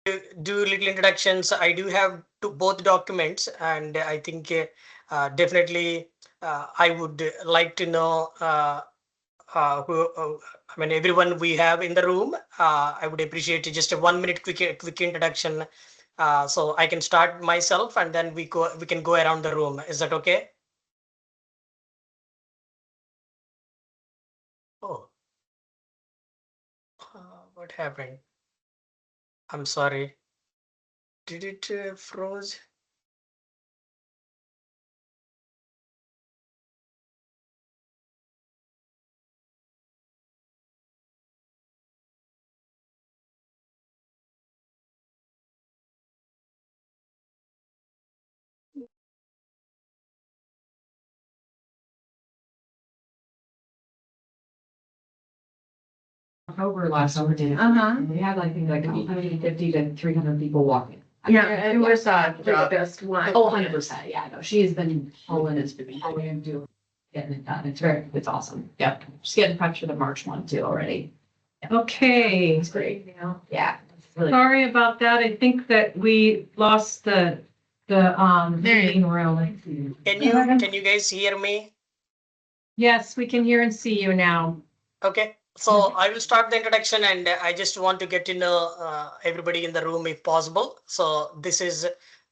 do little introductions. I do have both documents, and I think definitely I would like to know who, I mean, everyone we have in the room. I would appreciate just a 1 minute quick introduction, so I can start myself, and then we can go around the room. Is that okay? Oh, what happened? I'm sorry. Did it froze? October last summer did. We had like, things like 150 to 300 people walking. Yeah, it was the best one. Oh, 100%. Yeah, no, she has been hauling it, and doing, getting it done. It's awesome. Yep. Just getting prepped for the March one too already. Okay, It's great. Yeah. it's really- sorry about that. I think that we lost the meeting room. Can you guys hear me? Yes, we can hear and see you now. Okay, so I will start the introduction, and I just want to get to know everybody in the room if possible. So this is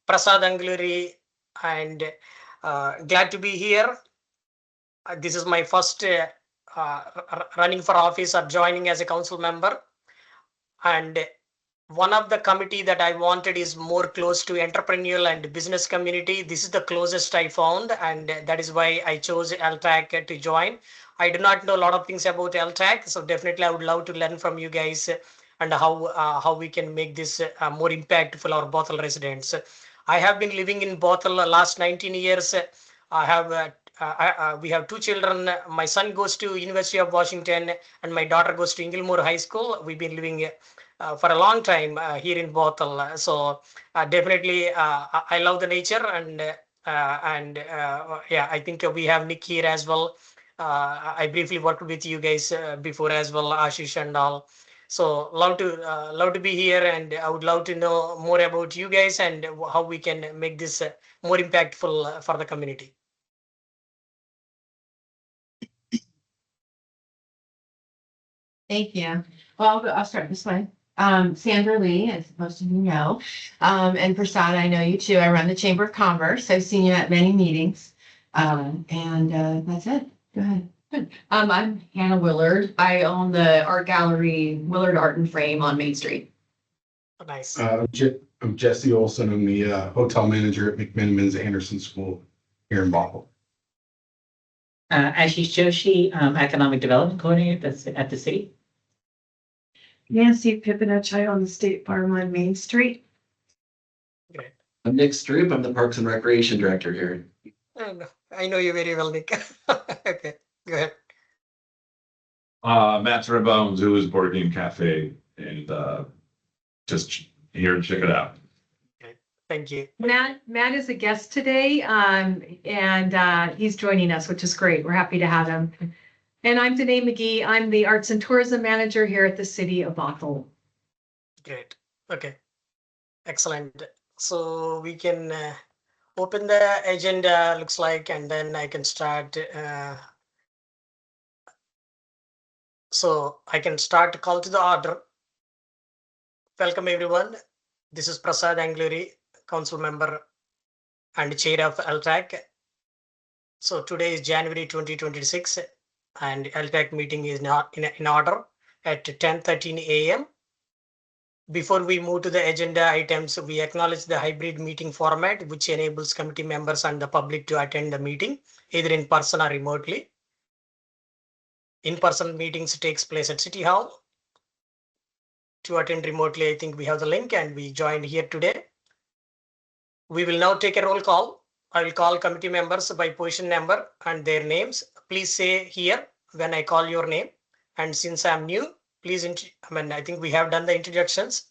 Prasad Angluri, and glad to be here. This is my first running for office or joining as a council member. And one of the committee that I wanted is more close to entrepreneurial and business community. This is the closest I found, and that is why I chose LTAC to join. I do not know a lot of things about LTAC, so definitely I would love to learn from you guys and how we can make this more impactful our Bothell residents. I have been living in Bothell the last 19 years. I have we have two children. My son goes to University of Washington, and my daughter goes to Inglemoor High School. We've been living for a long time here in Bothell. So definitely, I love the nature, and yeah, I think we have Nick here as well. I briefly worked with you guys before as well, Ashish and all. So love to be here, and I would love to know more about you guys and how we can make this more impactful for the community. Thank you. Well, I'll start this way. Sandra Lee, as most of you know, and Prasad, I know you too. I run the Chamber of Commerce. I've seen you at many meetings. And that's it. Go ahead. Good. I'm Hannah Willard. I own the art gallery, Willard Art and Frame on Main Street. Nice. I'm Jesse Olson. I'm the hotel manager at McMenamins Anderson School here in Bothell. Ashis Joshi, Economic Development Coordinator at the city. Nancy Pipinich, I own the State Farm on Main Street. Great. I'm Nick Stroop. I'm the Parks and Recreation Director here. I know you very well, Nick. Okay, go ahead. Matt Ribbo, Zulu's Board Game Cafe, and just here to check it out. Thank you. Matt is a guest today, and he's joining us, which is great. We're happy to have him. And I'm Danae McGee. I'm the Arts and Tourism Manager here at the City of Bothell. Great. Okay. Excellent. So we can open the agenda, looks like, and then I can start. So I can start to call to the order. Welcome, everyone. This is Prasad Angluri, Council Member and Chair of LTAC. So today is January 2026, and LTAC meeting is not in order at 10:13 a.m. Before we move to the agenda items, we acknowledge the hybrid meeting format, which enables committee members and the public to attend the meeting, either in person or remotely. In-person meetings takes place at City Hall. To attend remotely, I think we have the link and we joined here today. We will now take a roll call. I will call committee members by position number and their names. Please say here when I call your name. And since I'm new, please, I think we have done the introductions.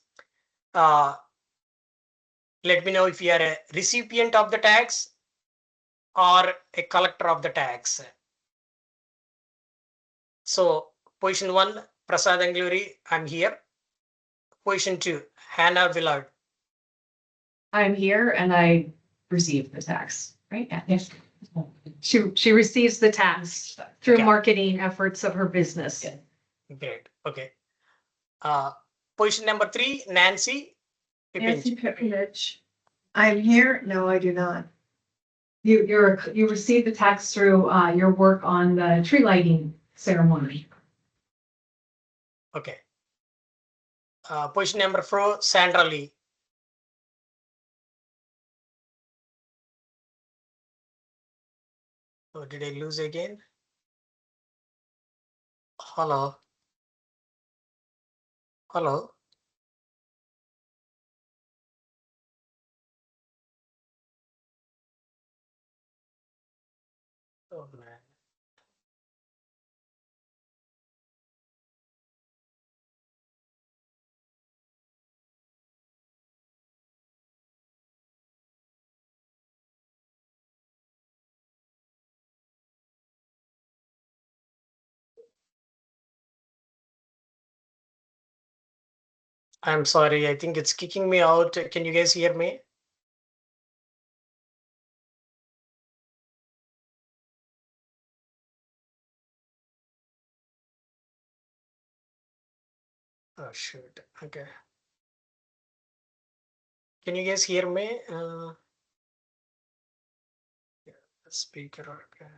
Let me know if you are a recipient of the tax or a collector of the tax. So position 1, Prasad Angluri, I'm here. Position 2, Hannah Willard. I'm here and I received the tax, right? Yes. She receives the tax through Okay. marketing efforts of her business. Great. Okay. Position number 3, Nancy Nancy Pippin. Pipinich. I'm here. No, I do not. You received the tax through your work on the tree lighting ceremony. Okay. Position number 4, Sandra Lee. Oh, did I lose again? Hello. Hello. Oh man. I'm sorry. I think it's kicking me out. Can you guys hear me? Oh shoot. Okay. Can you guys hear me? Yeah, speaker. Okay.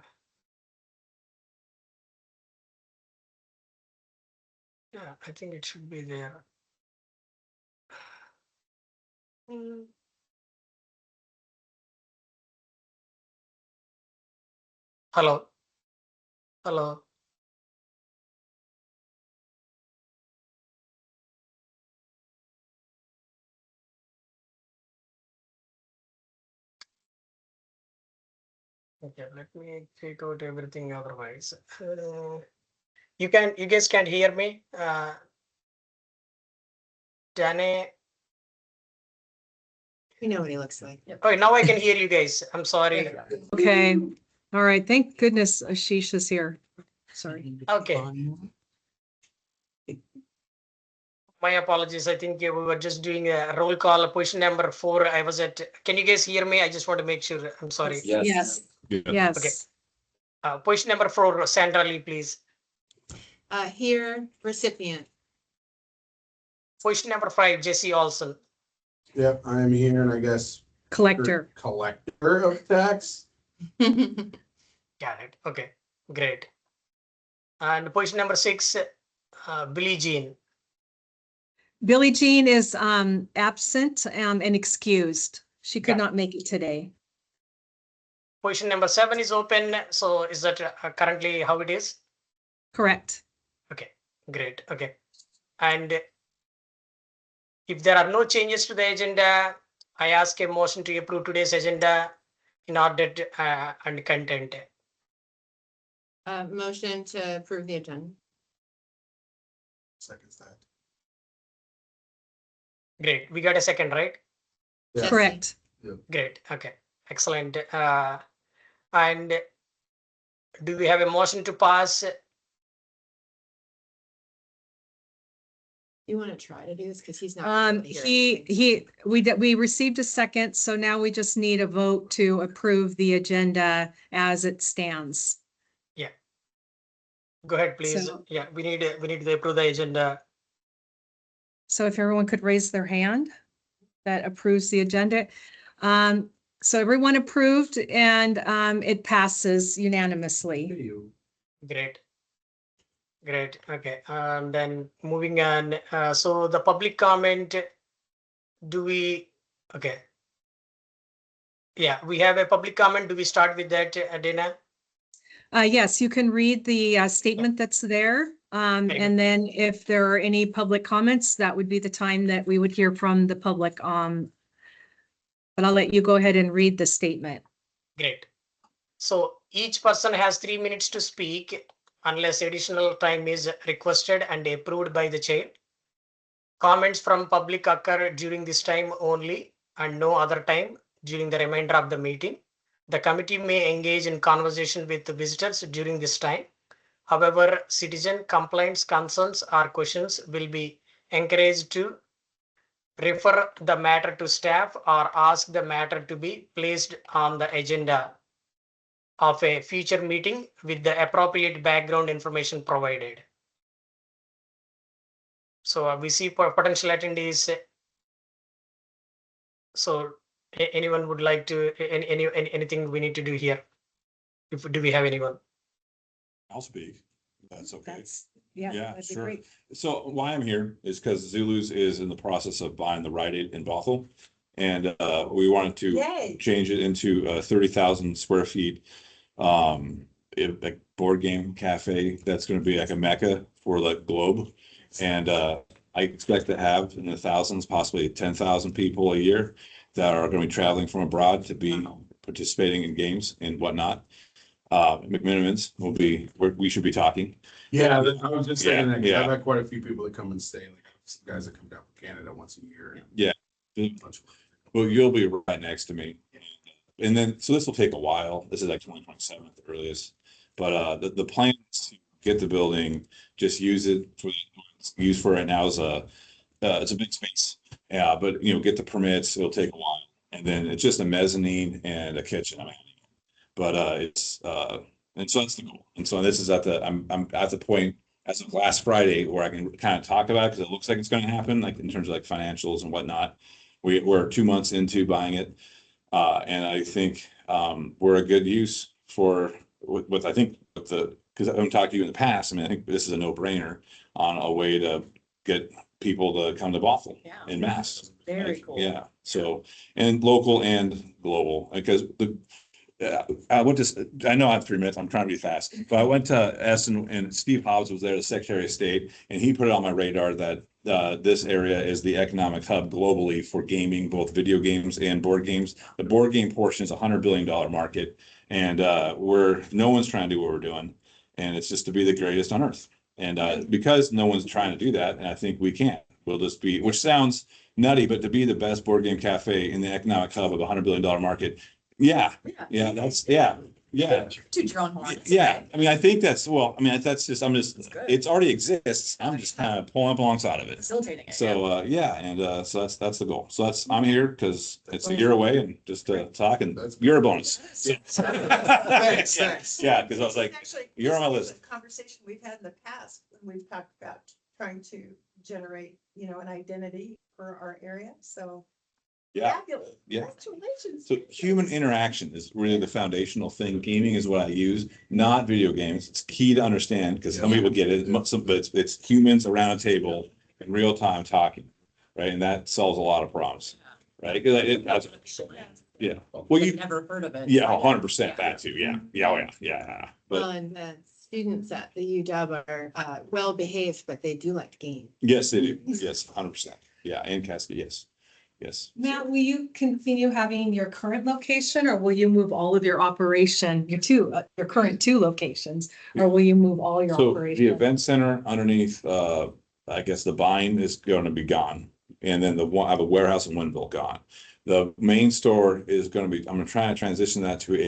Yeah, I think it should be there. Hello. Hello. Okay, let me take out everything otherwise. You guys can't hear me? Danny. We know what he looks like. Oh, now I can hear you guys. I'm sorry. Okay, all right, thank goodness Ashish is here. Sorry. Okay. My apologies. I think we were just doing a roll call. Position number 4. I was at. Can you guys hear me? I just want to make sure. I'm sorry. Yes, Yeah. yes. Okay. Position number 4, Sandra Lee, please. Here, recipient. Position number 5, Jesse Olson. Yep, I'm here and I guess Collector. collector of tax. Got it. Okay, great. And position number 6, Billie Jean. Billie Jean is absent and excused. She could Yeah. not make it today. Position number 7 is open. So is that currently how it is? Correct. Okay, great. Okay. And if there are no changes to the agenda, I ask a motion to approve today's agenda in order to, and content. Motion to approve the agenda. Seconds that. Great. We got a second, right? Yeah. Correct. Great. Okay. Excellent. And do we have a motion to pass? You want to try to do this because he's not. We received a second, so now we just need a vote to approve the agenda as it stands. Go ahead, please. So- Yeah, we need to approve the agenda. So if everyone could raise their hand, that approves the agenda. So everyone approved and it passes unanimously. Great. Great. Okay. And then moving on. So the public comment, okay. Yeah, we have a public comment. Do we start with that, Adina? Yes, you can read the statement that's there. Very good. And then if there are any public comments, that would be the time that we would hear from the public. But I'll let you go ahead and read the statement. Great. So each person has 3 minutes to speak unless additional time is requested and approved by the chair. Comments from public occur during this time only and no other time during the remainder of the meeting. The committee may engage in conversation with the visitors during this time. However, citizen complaints, concerns, or questions will be encouraged to refer the matter to staff or ask the matter to be placed on the agenda of a future meeting with the appropriate background information provided. So we see potential attendees. So anyone would like to, anything we need to do here? Do we have anyone? I'll speak. That's okay. Yeah, Yeah, that'd be sure. great. So why I'm here is because Zulus is in the process of buying the Rite Aid in Bothell. And we wanted to Yay. change it into 30,000 square feet. A board game cafe that's going to be like a mecca for the globe. And I expect to have in the thousands, possibly 10,000 people a year that are going to be traveling from abroad to be participating in games and whatnot. McMenamins will be, we should be talking. Yeah, I was just saying that, 'cause Yeah. I've had quite a few people that come and stay, like some guys that come down from Canada once a year. Yeah. Well, you'll be right next to me. And then, so this will take a while. This is like 2027 at the earliest. But the plan is to get the building, just use it for, use for right now as it's a big space. Yeah, but get the permits, it'll take a while. And then it's just a mezzanine and a kitchen. But and so that's the goal. And so this is I'm at the point as of last Friday where I can kind of talk about it because it looks like it's going to happen, like in terms of like financials and whatnot. We're 2 months into buying it. And I think we're a good use for with I think with because I've talked to you in the past. I mean, I think this is a no-brainer on a way to get people to come to Bothell in mass. Very cool. Yeah. So, and local and global, because I went to, I know I have 3 minutes, I'm trying to be fast, but I went to Essen and Steve Hobbs was there, the Secretary of State, and he put it on my radar that this area is the economic hub globally for gaming, both video games and board games. The board game portion is $100 billion market, and no one's trying to do what we're doing, and it's just to be the greatest on earth. And because no one's trying to do that, and I think we can't, we'll just be, which sounds nutty, but to be the best board game cafe in the economic hub of a $100 billion market. Yeah, that's, yeah. Toot your own horn. Yeah, I mean, I think that's, well, I mean, that's just, it's already exists. I'm just kind of pulling up alongside of it. Facilitating it. So, and so that's the goal. So I'm here because it's a year away and just to talk and you're a bonus. Thanks. Yeah, because I was like, Actually, you're on my this is list. a conversation we've had in the past, when we've talked about trying to generate, an identity for our area, so. Yeah. Fabulous. Yeah. Congratulations. So human interaction is really the foundational thing. Gaming is what I use, not video games. It's key to understand because some people get it, but it's humans around a table in real time talking, right? And that solves a lot of problems, right? Yeah. Well, you never heard of it. Yeah, 100% that too. Yeah. Yeah. Well, But and the students at the UW are well behaved, but they do like to game. yes, they do. Yes, 100%. Yeah, and Cascade. Yes. Matt, will you continue having your current location or will you move all of your operation, your current 2 locations? Or will you move all your So operation? the event center underneath, I guess the Vine is going to be gone. And then I have a warehouse in Woodinville gone. The main store is going to be, I'm trying to transition that to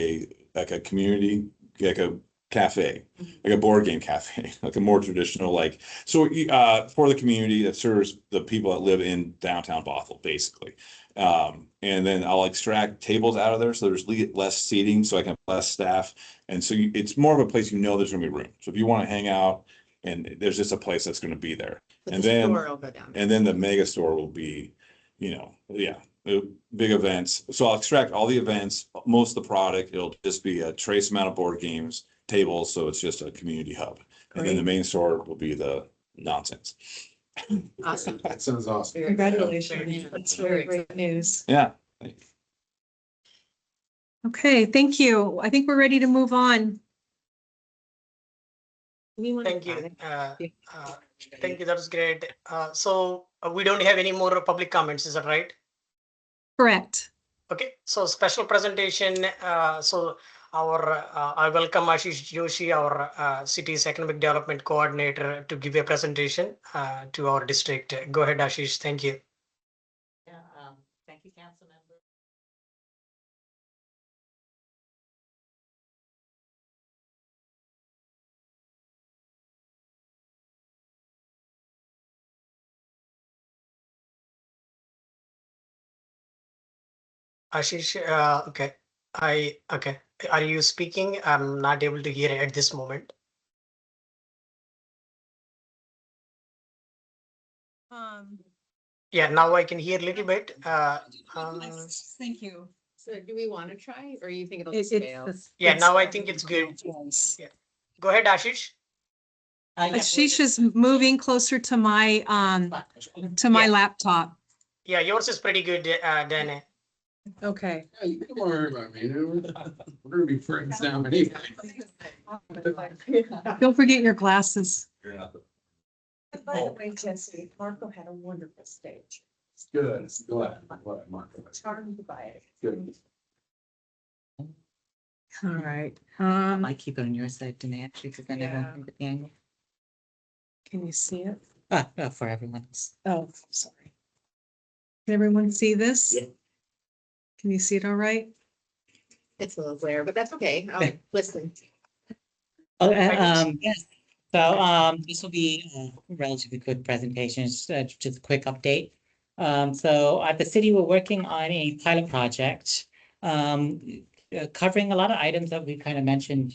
a community, like a cafe, like a board game cafe, like a more traditional, for the community that serves the people that live in downtown Bothell, basically. And then I'll extract tables out of there so there's less seating, so I can have less staff. And so it's more of a place there's gonna be room. So if you want to hang out, and there's just a place that's gonna be there. But And the then, store will go down. and then the mega store will be, big events. So I'll extract all the events, most of the product. It'll just be a trace amount of board games, tables. So it's just a community hub. And then the main store will be the nonsense. Awesome. That sounds awesome. Congratulations. That's really great news. Yeah. Okay, thank you. I think we're ready to move on. Thank you. Thank you. That was great. So we don't have any more public comments. Is that right? Correct. Okay. So special presentation. So I welcome Ashis Joshi, our city's economic development coordinator, to give a presentation to our district. Go ahead, Ashis. Thank you. Yeah, thank you, Councilman. Ashish, okay. Okay. Are you speaking? I'm not able to hear it at this moment. Yeah, now I can hear a little bit. Thank you. So do we want to try or you think it'll It's just fail? Yeah, now I think it's good. Yeah. Go ahead, Ashish. Ashish is moving closer to my Yeah. laptop. Yeah, yours is pretty good, Dana. Okay. Hey, don't worry about me. We're gonna be friends now anyway. Don't forget your glasses. By the way, Jesse, Marco had a wonderful stage. Good. Glad, Marco. Charmed by it. Good. All right. I keep it on your side, Danae, actually, because then Yeah. everyone can get the angle. Can you see it? For everyone else. Oh, sorry. Can everyone see this? Yeah. Can you see it all right? It's a little glare, but that's okay. I'll listen. Oh, yes. So, this will be a relatively quick presentation, just a quick update. So at the city, we're working on a pilot project, covering a lot of items that we kind of mentioned,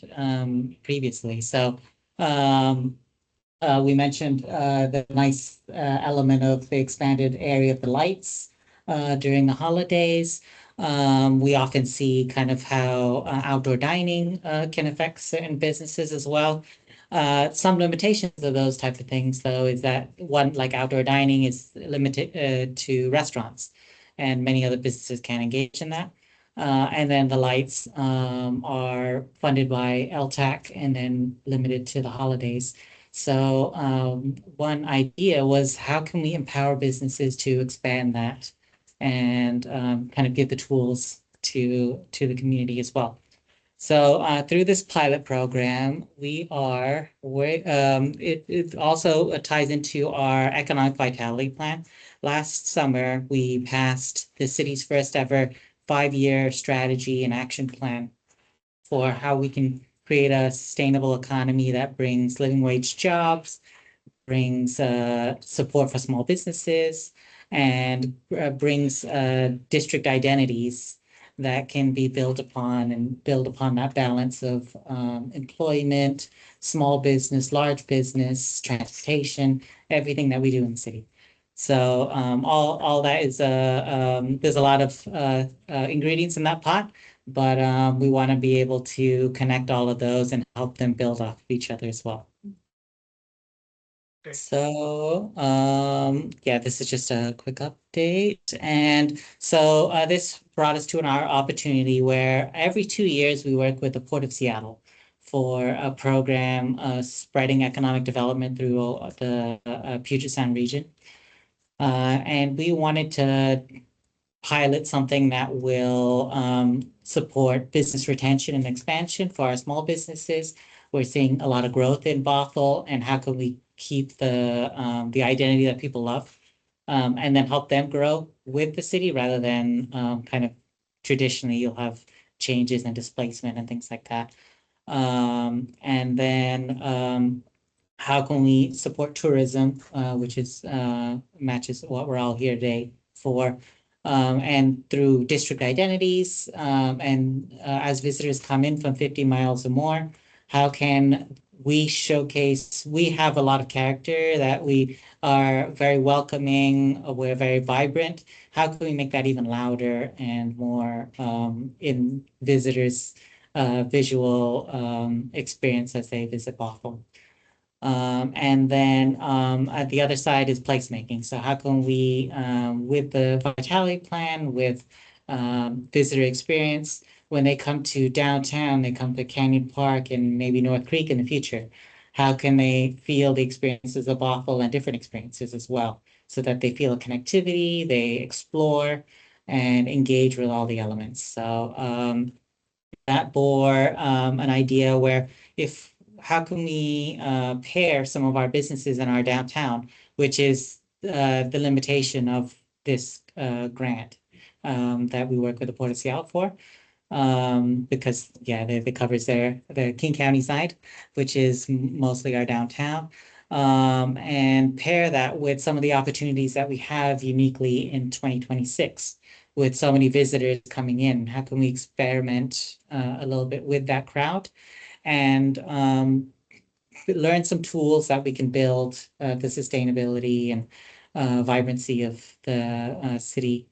previously. So, we mentioned, the nice, element of the expanded area of the lights, during the holidays. We often see kind of how outdoor dining can affect certain businesses as well. Some limitations of those type of things, though, is that one, like outdoor dining is limited to restaurants, and many other businesses can't engage in that. And then the lights are funded by LTAC and then limited to the holidays. So one idea was how can we empower businesses to expand that and kind of give the tools to the community as well. So through this pilot program, it also ties into our economic vitality plan. Last summer, we passed the city's first ever 5-year strategy and action plan for how we can create a sustainable economy that brings living wage jobs, brings support for small businesses, and brings district identities that can be built upon and build upon that balance of employment, small business, large business, transportation, everything that we do in the city. So all that is there's a lot of ingredients in that pot, but we want to be able to connect all of those and help them build off of each other as well. Okay. So, yeah, this is just a quick update. And so this brought us to our opportunity where every 2 years we work with the Port of Seattle for a program spreading economic development through the Puget Sound region. And we wanted to pilot something that will support business retention and expansion for our small businesses. We're seeing a lot of growth in Bothell, and how can we keep the identity that people love, and then help them grow with the city rather than kind of traditionally you'll have changes and displacement and things like that. And then how can we support tourism, which is matches what we're all here today for. And through district identities, and as visitors come in from 50 miles or more, how can we showcase, we have a lot of character, that we are very welcoming, we're very vibrant. How can we make that even louder and more in visitors' visual experience as they visit Bothell? And then at the other side is placemaking. So how can we, with the vitality plan, with visitor experience, when they come to downtown, they come to Canyon Park and maybe North Creek in the future, how can they feel the experiences of Bothell and different experiences as well, so that they feel a connectivity, they explore and engage with all the elements. So that bore an idea where how can we pair some of our businesses in our downtown, which is the limitation of this grant that we work with the Port of Seattle for, because yeah, it covers the King County side, which is mostly our downtown, and pair that with some of the opportunities that we have uniquely in 2026, with so many visitors coming in, how can we experiment a little bit with that crowd and learn some tools that we can build the sustainability and vibrancy of the city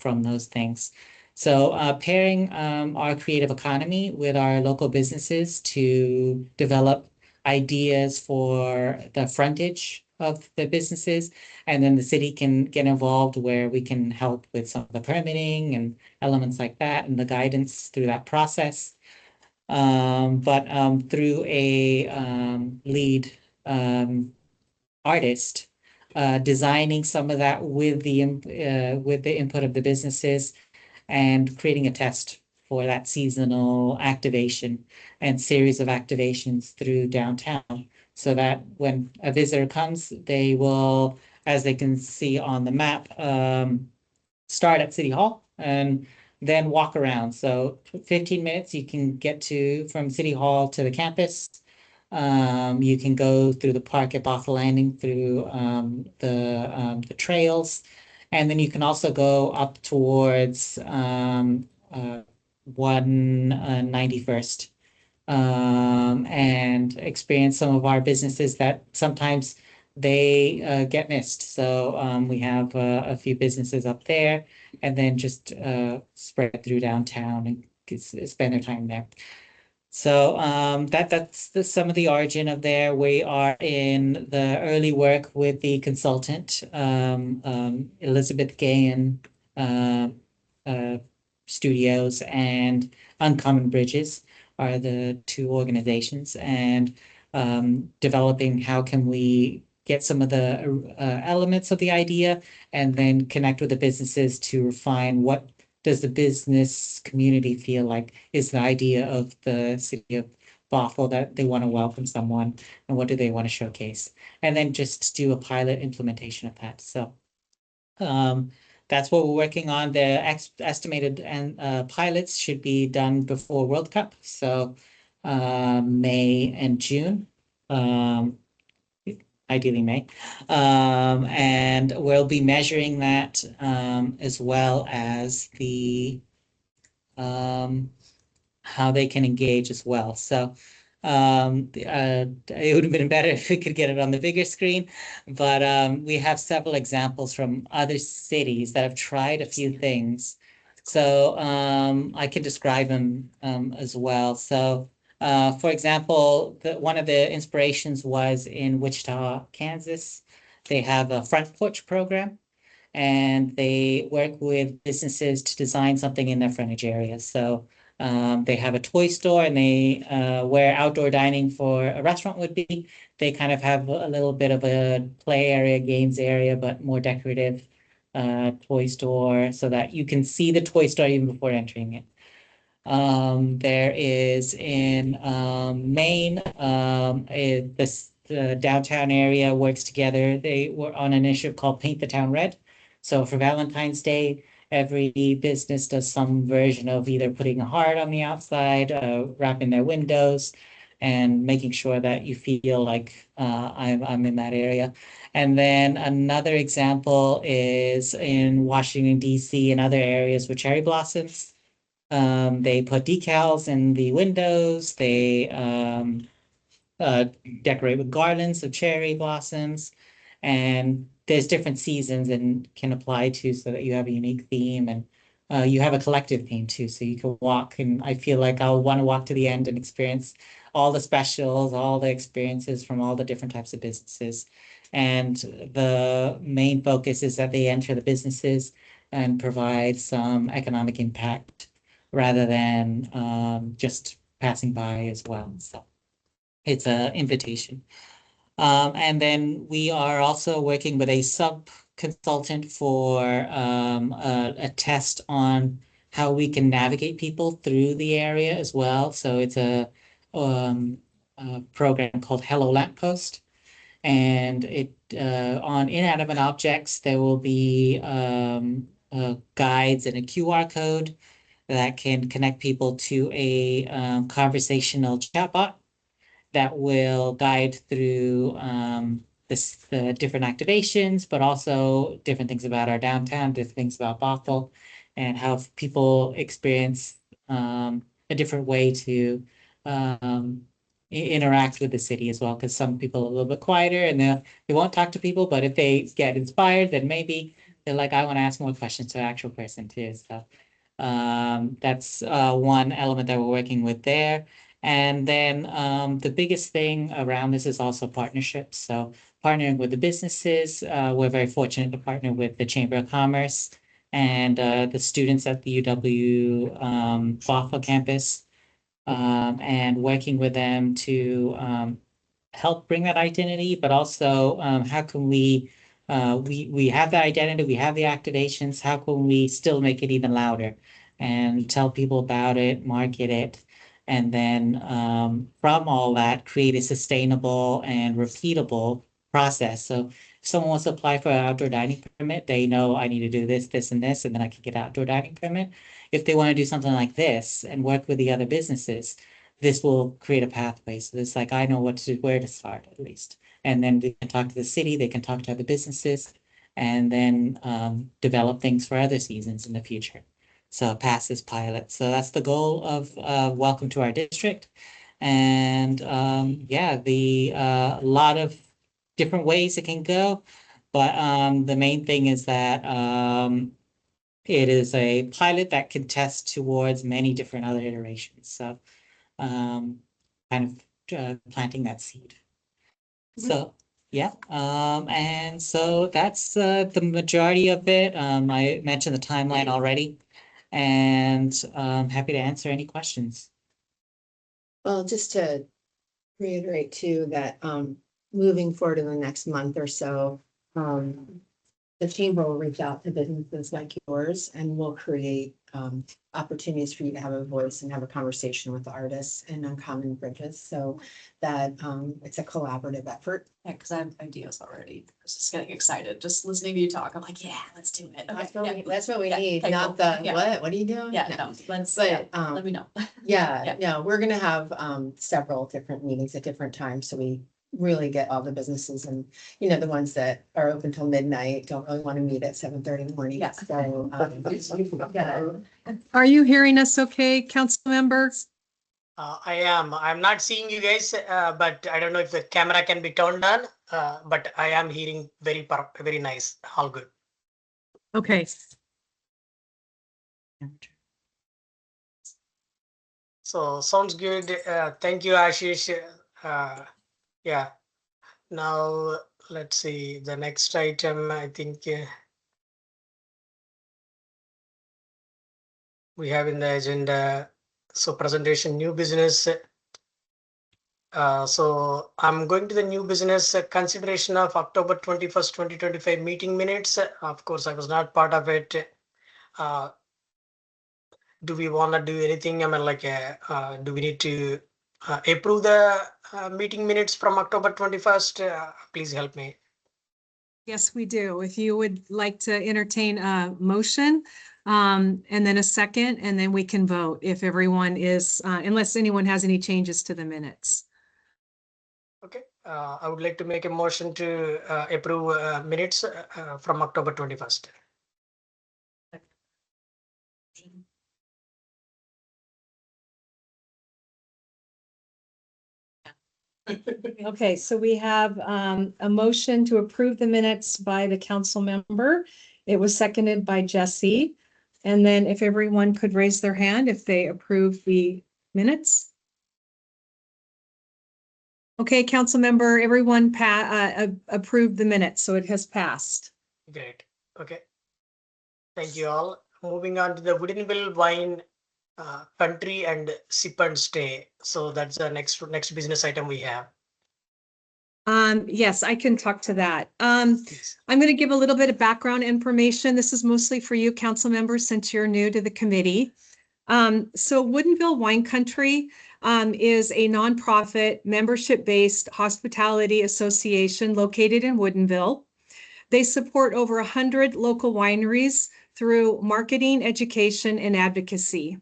from those things. So pairing our creative economy with our local businesses to develop ideas for the frontage of the businesses, and then the city can get involved where we can help with some of the permitting and elements like that and the guidance through that process. But through a lead artist, designing some of that with the input of the businesses and creating a test for that seasonal activation and series of activations through downtown, so that when a visitor comes, they will, as they can see on the map, start at City Hall and then walk around. So 15 minutes you can get to from City Hall to the campus. You can go through the park at Bothell Landing through the trails. And then you can also go up towards 191st and experience some of our businesses that sometimes they get missed. So we have a few businesses up there, and then just spread through downtown and spend their time there. So that's some of the origin of there. We are in the early work with the consultant, Elizabeth Gahan Studios and Uncommon Bridges are the two organizations, and developing how can we get some of the elements of the idea and then connect with the businesses to refine what does the business community feel like is the idea of the city of Bothell, that they want to welcome someone, and what do they want to showcase, and then just do a pilot implementation of that. So that's what we're working on. The estimated and pilots should be done before World Cup, so May and June. Ideally May. And we'll be measuring that as well as the how they can engage as well. So it would have been better if we could get it on the bigger screen, but we have several examples from other cities that have tried a few things. So I can describe them as well. So for example, one of the inspirations was in Wichita, Kansas. They have a front porch program, and they work with businesses to design something in their frontage area. So they have a toy store, and they where outdoor dining for a restaurant would be, they kind of have a little bit of a play area, games area, but more decorative toy store, so that you can see the toy store even before entering it. There is in Maine, the downtown area works together. They were on an initiative called Paint the Town Red. So for Valentine's Day, every business does some version of either putting a heart on the outside, wrapping their windows, and making sure that you feel like I'm in that area. And then another example is in Washington, D.C. and other areas with cherry blossoms. They put decals in the windows. They decorate with garlands of cherry blossoms, and there's different seasons and can apply to, so that you have a unique theme, and you have a collective theme too. So you can walk, and I feel like I'll want to walk to the end and experience all the specials, all the experiences from all the different types of businesses. And the main focus is that they enter the businesses and provide some economic impact rather than just passing by as well. So it's an invitation. And then we are also working with a sub-consultant for a test on how we can navigate people through the area as well. So it's a program called Hello Lamppost. And it on inanimate objects, there will be guides and a QR code that can connect people to a conversational chatbot that will guide through the different activations, but also different things about our downtown, different things about Bothell, and how people experience a different way to interact with the city as well. Because some people are a little bit quieter and they won't talk to people, but if they get inspired, then maybe they're like, I want to ask more questions to an actual person too. So that's one element that we're working with there. And then the biggest thing around this is also partnerships. So partnering with the businesses, we're very fortunate to partner with the Chamber of Commerce and the students at the UW Bothell campus, and working with them to help bring that identity, but also how can we have that identity, we have the activations, how can we still make it even louder and tell people about it, market it, and then from all that, create a sustainable and repeatable process. So if someone wants to apply for an outdoor dining permit, they know I need to do this, this, and this, and then I can get an outdoor dining permit. If they want to do something like this and work with the other businesses, this will create a pathway. So it's like, I know where to start at least. And then they can talk to the city, they can talk to other businesses, and then develop things for other seasons in the future. So pass this pilot. So that's the goal of Welcome to Our District. And yeah, the lot of different ways it can go. But the main thing is that it is a pilot that can test towards many different other iterations. So kind of planting that seed. So yeah, and so that's the majority of it. I mentioned the timeline already, and I'm happy to answer any questions. Well, just to reiterate too, that moving forward in the next month or so, the chamber will reach out to businesses like yours and we'll create opportunities for you to have a voice and have a conversation with the artists and Uncommon Bridges, so that it's a collaborative effort. Yeah, because I have ideas already. I was just getting excited, just listening to you talk. I'm like, yeah, let's do it. That's what we Yeah, need, okay, not cool. the, Yeah. what are you doing? Yeah, No. no, let's, But, let me know. Yeah, Yeah. no, we're gonna have several different meetings at different times, so we really get all the businesses and, you know, the ones that are open till midnight, don't really want to meet at 7:30 in the morning. Yeah. So, yeah. Are you hearing us okay, council members? I am. I'm not seeing you guys, but I don't know if the camera can be turned on. But I am hearing very nice. All good. Okay. So sounds good. Thank you, Ashish. Yeah. Now let's see the next item. I think we have in the agenda. So presentation new business. So I'm going to the new business consideration of October 21st, 2025 meeting minutes. Of course, I was not part of it. Do we want to do anything? I mean, like, do we need to approve the meeting minutes from October 21st? Please help me. Yes, we do. If you would like to entertain a motion, and then a second, and then we can vote if everyone is, unless anyone has any changes to the minutes. Okay, I would like to make a motion to approve minutes from October 21st. Okay, so we have a motion to approve the minutes by the council member. It was seconded by Jesse. And then if everyone could raise their hand if they approve the minutes. Okay, council member, everyone approved the minutes, so it has passed. Great. Okay. Thank you all. Moving on to the Woodinville wine country and sip and stay. So that's the next business item we have. Yes, I can talk to that. I'm going to give a little bit of background information. This is mostly for you council members since you're new to the committee. So Woodinville Wine Country is a nonprofit membership-based hospitality association located in Woodinville. They support over 100 local wineries through marketing, education, and advocacy.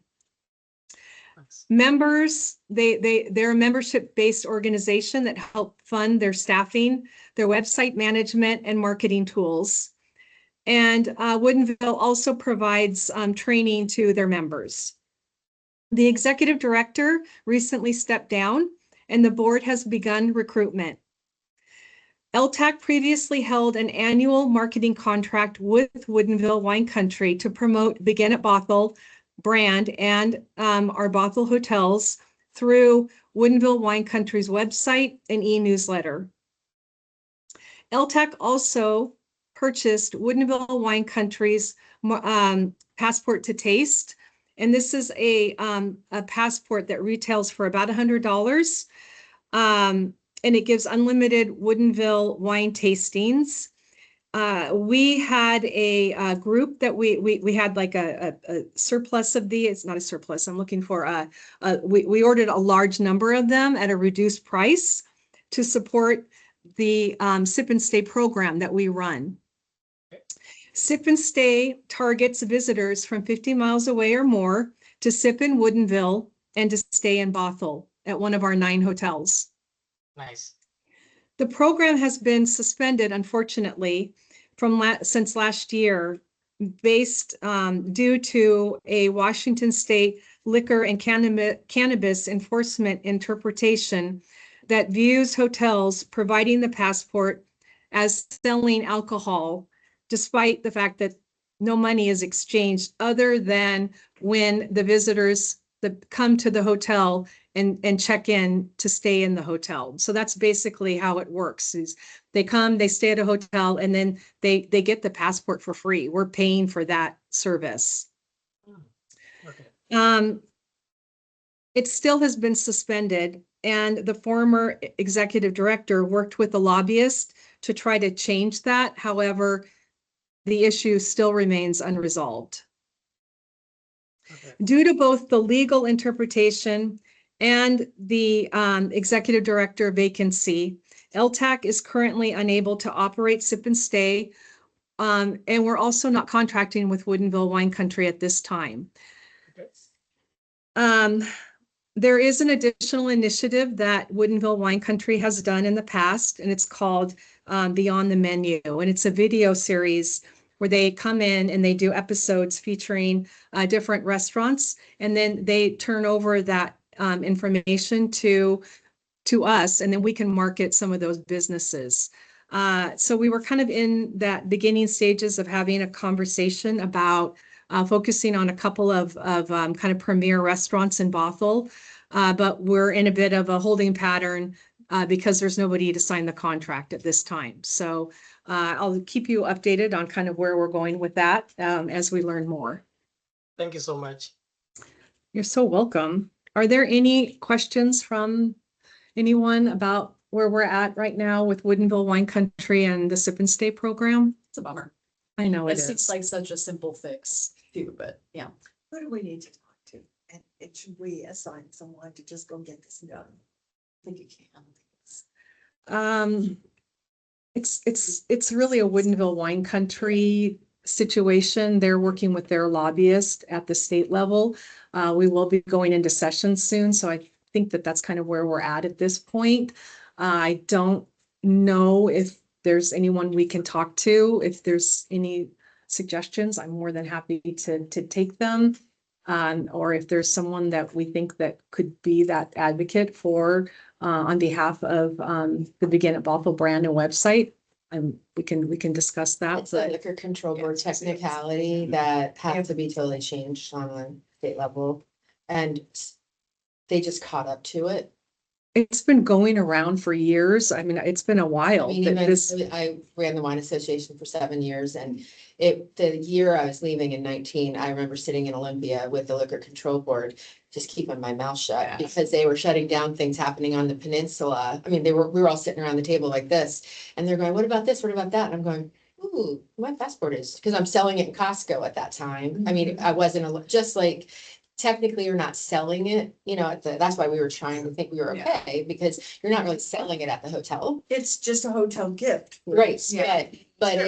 Members, they're a membership-based organization that help fund their staffing, their website management, and marketing tools. And Woodinville also provides training to their members. The executive director recently stepped down and the board has begun recruitment. LTAC previously held an annual marketing contract with Woodinville Wine Country to promote Begin at Bothell brand and our Bothell hotels through Woodinville Wine Country's website and e-newsletter. LTAC also purchased Woodinville Wine Country's Passport to Taste. And this is a passport that retails for about $100. And it gives unlimited Woodinville wine tastings. We had a group that we had like a surplus of these. It's not a surplus. I'm looking for we ordered a large number of them at a reduced price to support the Sip and Stay program that we run. Sip and Stay targets visitors from 50 miles away or more to sip in Woodinville and to stay in Bothell at one of our 9 hotels. Nice. The program has been suspended, unfortunately, since last year, based due to a Washington State liquor and cannabis enforcement interpretation that views hotels providing the passport as selling alcohol, despite the fact that no money is exchanged other than when the visitors that come to the hotel and check in to stay in the hotel. So that's basically how it works is they come, they stay at a hotel, and then they get the passport for free. We're paying for that service. Okay. It still has been suspended, and the former executive director worked with the lobbyist to try to change that. However, the issue still remains unresolved. Okay. Due to both the legal interpretation and the executive director vacancy, LTAC is currently unable to operate Sip and Stay, and we're also not contracting with Woodinville Wine Country at this time. Okay. There is an additional initiative that Woodinville Wine Country has done in the past, and it's called Beyond the Menu, and it's a video series where they come in and they do episodes featuring different restaurants, and then they turn over that information to us, and then we can market some of those businesses. So we were kind of in that beginning stages of having a conversation about focusing on a couple of kind of premier restaurants in Bothell, but we're in a bit of a holding pattern because there's nobody to sign the contract at this time. So I'll keep you updated on kind of where we're going with that as we learn more. Thank you so much. You're so welcome. Are there any questions from anyone about where we're at right now with Woodinville Wine Country and the Sip and Stay program? It's a bummer. I know it It seems is. like such a simple fix too, but yeah. Who do we need to talk to? And should we assign someone to just go get this done? I think you can. It's really a Woodinville Wine Country situation. They're working with their lobbyist at the state level. We will be going into session soon, so I think that that's kind of where we're at this point. I don't know if there's anyone we can talk to. If there's any suggestions, I'm more than happy to take them. Or if there's someone that we think that could be that advocate for on behalf of the Begin at Bothell brand and website, we can discuss that. It's a liquor control board technicality that has to be totally changed on a state level. And they just caught up to it. It's been going around for years. I mean, it's been a while. I mean, that even this- I ran the wine association for 7 years, and the year I was leaving in 19, I remember sitting in Olympia with the liquor control board, just keeping my mouth shut because they were shutting down things happening on the peninsula. I mean, we were all sitting around the table like this, and they're going, "What about this? What about that?" And I'm going, "Ooh, my passport is," because I'm selling it in Costco at that time. I mean, I wasn't just like. Technically, you're not selling it, you know, that's why we were trying to think we were okay, because you're not really selling it at the hotel. It's just a hotel gift. Right, Yeah. but Sure.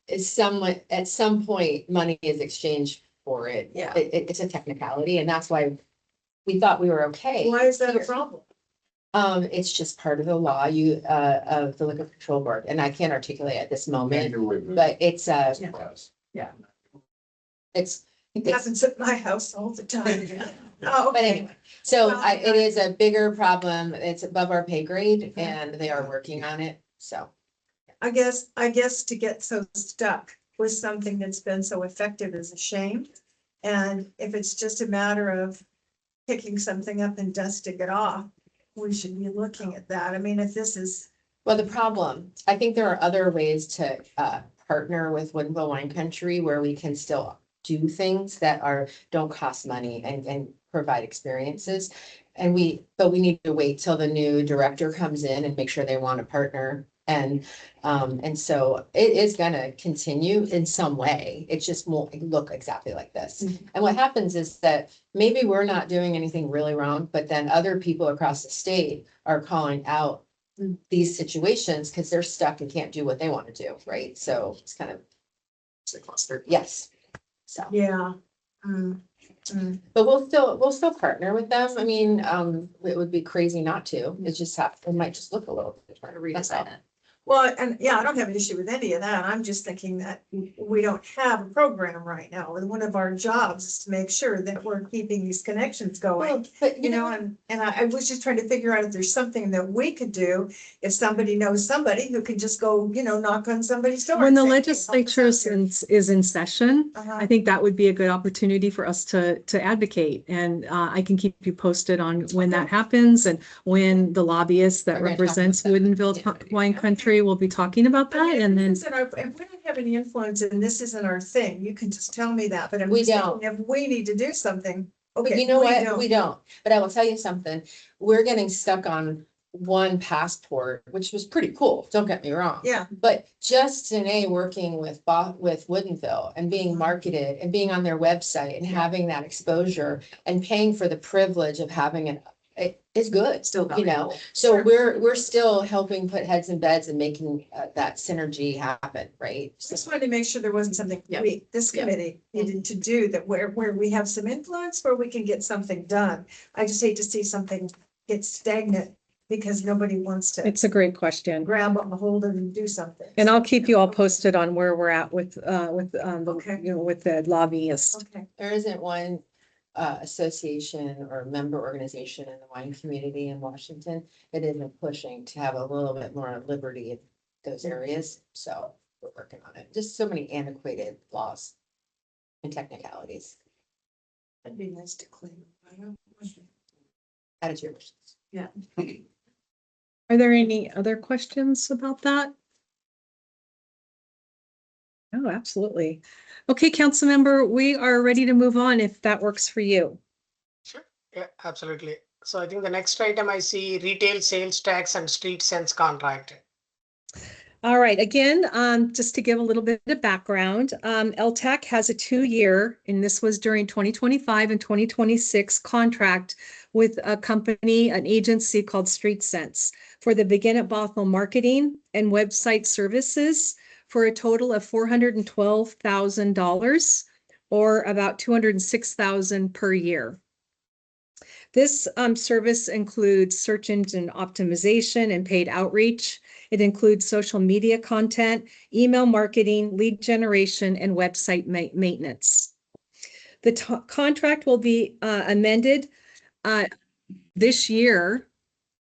it's somewhat, at some point, money is exchanged for it. Yeah. It's a technicality, and that's why we thought we were okay. Why is that a problem? It's just part of the law, of the Liquor Control Board, and I can't articulate at this moment, but it's, Yeah. it's. It happens at my house all the time. Oh, But okay. anyway, so Well, it is a bigger problem. It's above our pay grade and they are working on it, so. I guess to get so stuck with something that's been so effective is a shame. And if it's just a matter of picking something up and dusting it off, we should be looking at that. I mean, if this is, Well, the problem, I think there are other ways to partner with Woodinville Wine Country where we can still do things that don't cost money and provide experiences. But we need to wait till the new director comes in and make sure they want to partner. And so it is gonna continue in some way. It just won't look exactly like this. And what happens is that maybe we're not doing anything really wrong, but then other people across the state are calling out these situations because they're stuck and can't do what they want to do, right? So it's kind of, It's a cluster. yes. So, yeah. but we'll still partner with them. I mean, it would be crazy not to. It might just look a little bit different. That's all. Redesign it. Well, and yeah, I don't have an issue with any of that. I'm just thinking that we don't have a program right now. And one of our jobs is to make sure that we're keeping these connections going. Well, but You know, and I was just trying to figure out if there's something that we could do, if somebody knows somebody who can just go, knock on somebody's door. When and the say, "Hey, legislature help us out here." is in session, Uh-huh. I think that would be a good opportunity for us to advocate. And I can keep you posted on when that happens and when the lobbyist that We're gonna talk represents about that. Woodinville Wine Country will be talking about I mean, that. And then, if we don't have any influence and this isn't our thing, you can just tell me that, but I'm We just don't. thinking if we need to do something. But Okay, you know what? don't. We don't. But I will tell you something. We're getting stuck on one passport, which was pretty cool. Don't get me wrong. Yeah. But just working with Woodinville and being marketed and being on their website and having that exposure and paying for the privilege of having it is good. Still valuable. So we're still helping put heads in beds and making that synergy happen, right? So, Just wanted to make sure there wasn't something Yeah. this Yeah. committee needed to do that where we have some influence, where we can get something done. I just hate to see something get stagnant because nobody wants to it's a great question. grab on the hold and do something. And I'll keep you all posted on where we're at with Okay. with the lobbyist. Okay. there isn't one association or member organization in the wine community in Washington that isn't pushing to have a little bit more liberty in those areas. So we're working on it. Just so many antiquated laws and technicalities. That'd be nice to clean. Add it to your wishes. Yeah. Are there any other questions about that? Oh, absolutely. Okay, council member, we are ready to move on if that works for you. Sure. Yeah, absolutely. So I think the next item I see retail sales tax and Streetsense contract. All right, again, just to give a little bit of background, LTAC has a 2-year, and this was during 2025 and 2026 contract with a company, an agency called Streetsense for the Begin at Bothell marketing and website services for a total of $412,000 or about $206,000 per year. This service includes search engine optimization and paid outreach. It includes social media content, email marketing, lead generation, and website maintenance. The contract will be amended this year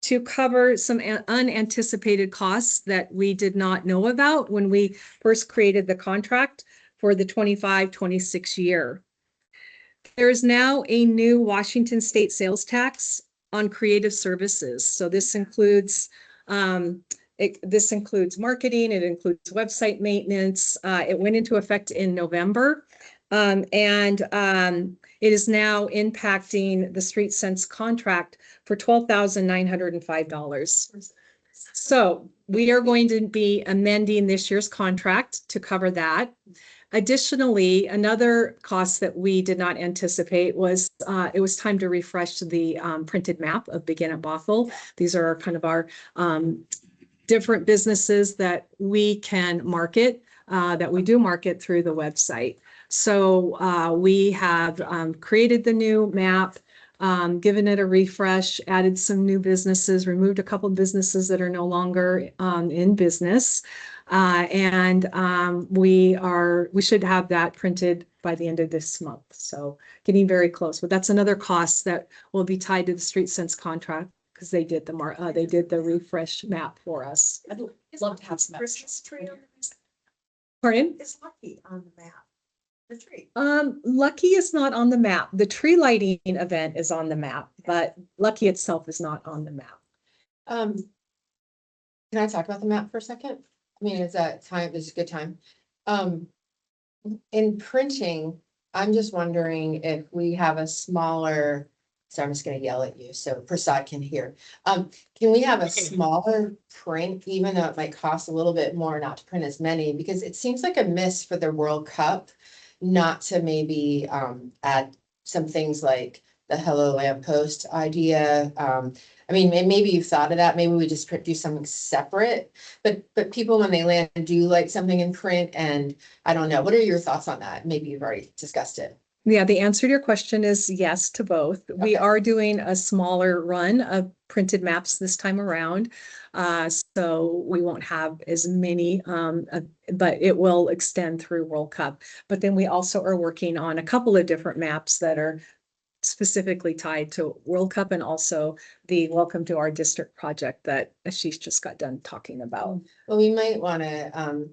to cover some unanticipated costs that we did not know about when we first created the contract for the 25-26 year. There is now a new Washington state sales tax on creative services. So this includes marketing, it includes website maintenance. It went into effect in November. And it is now impacting the Streetsense contract for $12,905. So we are going to be amending this year's contract to cover that. Additionally, another cost that we did not anticipate was it was time to refresh the printed map of Begin at Bothell. These are kind of our different businesses that we can market, that we do market through the website. So we have created the new map. given it a refresh, added some new businesses, removed a couple businesses that are no longer in business. We should have that printed by the end of this month. So getting very close, but that's another cost that will be tied to the Streetsense contract because they did the refresh map for us. I'd love to have some. Christmas tree on the map. Pardon? Is Lucky on the map? The tree. Lucky is not on the map. The tree lighting event is on the map, but Lucky itself is not on the map. Can I talk about the map for a second? I mean, it's a time, it's a good time. In printing, I'm just wondering if we have a smaller, so I'm just gonna yell at you so Prasad can hear. Can we have a smaller print, even though it might cost a little bit more not to print as many? Because it seems like a miss for the World Cup, not to maybe add some things like the Hello Lamppost idea. I mean, maybe you've thought of that. Maybe we just do something separate. But people, when they land, do like something in print. And I don't know. What are your thoughts on that? Maybe you've already discussed it. Yeah, the answer to your question is yes to both. We Okay. are doing a smaller run of printed maps this time around. So we won't have as many, but it will extend through World Cup. But then we also are working on a couple of different maps that are specifically tied to World Cup and also the Welcome to Our District project that Ashis just got done talking about. Well, we might want to,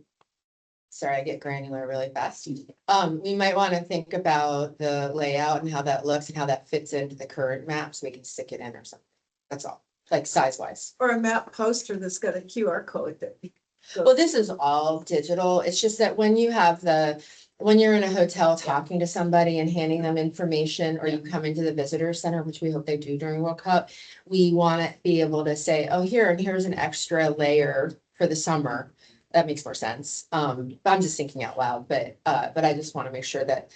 sorry, I get granular really fast. We might want to think about the layout and how that looks and how that fits into the current map so we can stick it in or something. That's all, like size wise. Or a map poster that's got a QR code that. Well, this is all digital. It's just that when you have when you're in a hotel talking to somebody and handing them information, or you come into the visitor center, which we hope they do during World Cup, we want to be able to say, oh, here's an extra layer for the summer. That makes more sense. But I'm just thinking out loud, but I just want to make sure that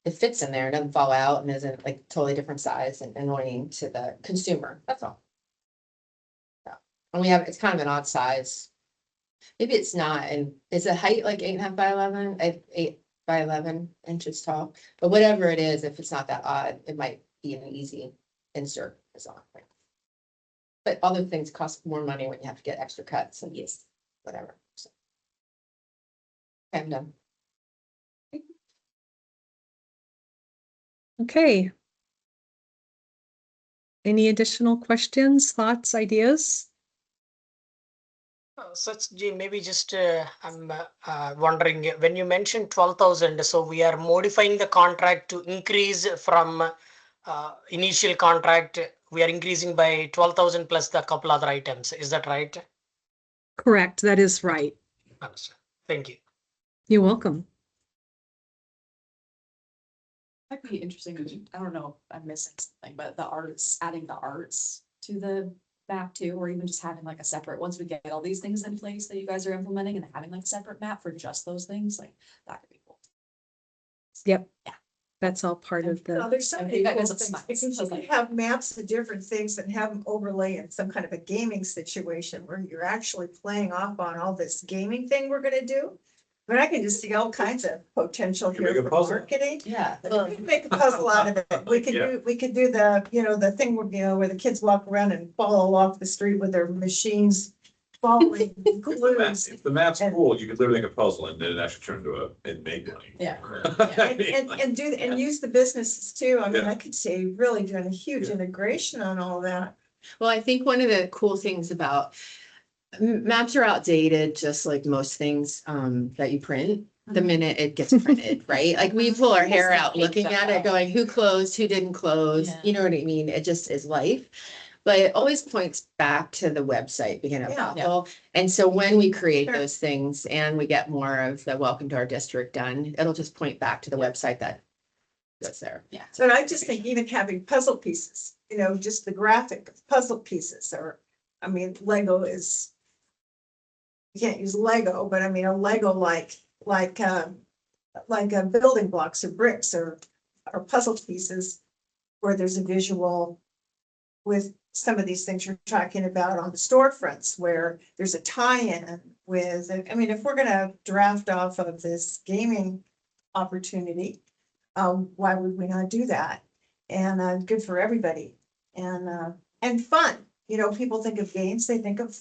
it fits in there, doesn't fall out and isn't like totally different size and annoying to the consumer. That's all. Yeah. And it's kind of an odd size. Maybe it's not, and it's a height like 8.5 by 11, 8 by 11 inches tall. But whatever it is, if it's not that odd, it might be an easy insert. Is all. But other things cost more money when you have to get extra cuts and yes, whatever. So. Okay, I'm done. Okay. Any additional questions, thoughts, ideas? Such G, maybe just I'm wondering when you mentioned 12,000, so we are modifying the contract to increase from initial contract. We are increasing by 12,000 plus the couple other items. Is that right? Correct. That is right. Understood. Thank you. You're welcome. That'd be interesting. I don't know if I'm missing something, but the arts, adding the arts to the map too, or even just having like a separate, once we get all these things in place that you guys are implementing and having like a separate map for just those things, like that could be cool. Yep. Yeah. That's all part of Well, the, there's so Okay, many you got cool some things. smiles. Because you can have maps of different things and have them overlay in some kind of a gaming situation where you're actually playing off on all this gaming thing we're gonna do. But I can just see all kinds of potential You make here a for puzzle. marketing. Yeah. We can make a puzzle out of it. We could do the, the thing where, where the kids walk around and follow off the street with their machines following clues. If the map's cool, you could literally make a puzzle and then it actually turn into and make money. Yeah. And use the businesses too. I mean, Yeah. I could see really doing a huge integration on all that. Well, I think one of the cool things about maps are outdated, just like most things that you print the minute it gets printed, right? Like we pull our hair out looking at it, going, who closed, who didn't close, Yeah. you know what I mean? It just is life. But it always points back to the website, beginning of Yeah. Bothell. And so when we create Sure. those things and we get more of the welcome to our district done, it'll just point back to the website that goes there. Yeah. But I just think even having puzzle pieces, just the graphic of puzzle pieces I mean, Lego is, you can't use Lego, but I mean, a Lego like building blocks or bricks or puzzle pieces where there's a visual with some of these things you're talking about on the storefronts where there's a tie-in with, I mean, if we're gonna draft off of this gaming opportunity, why would we not do that? and good for everybody and fun. You know, people think of games, they think of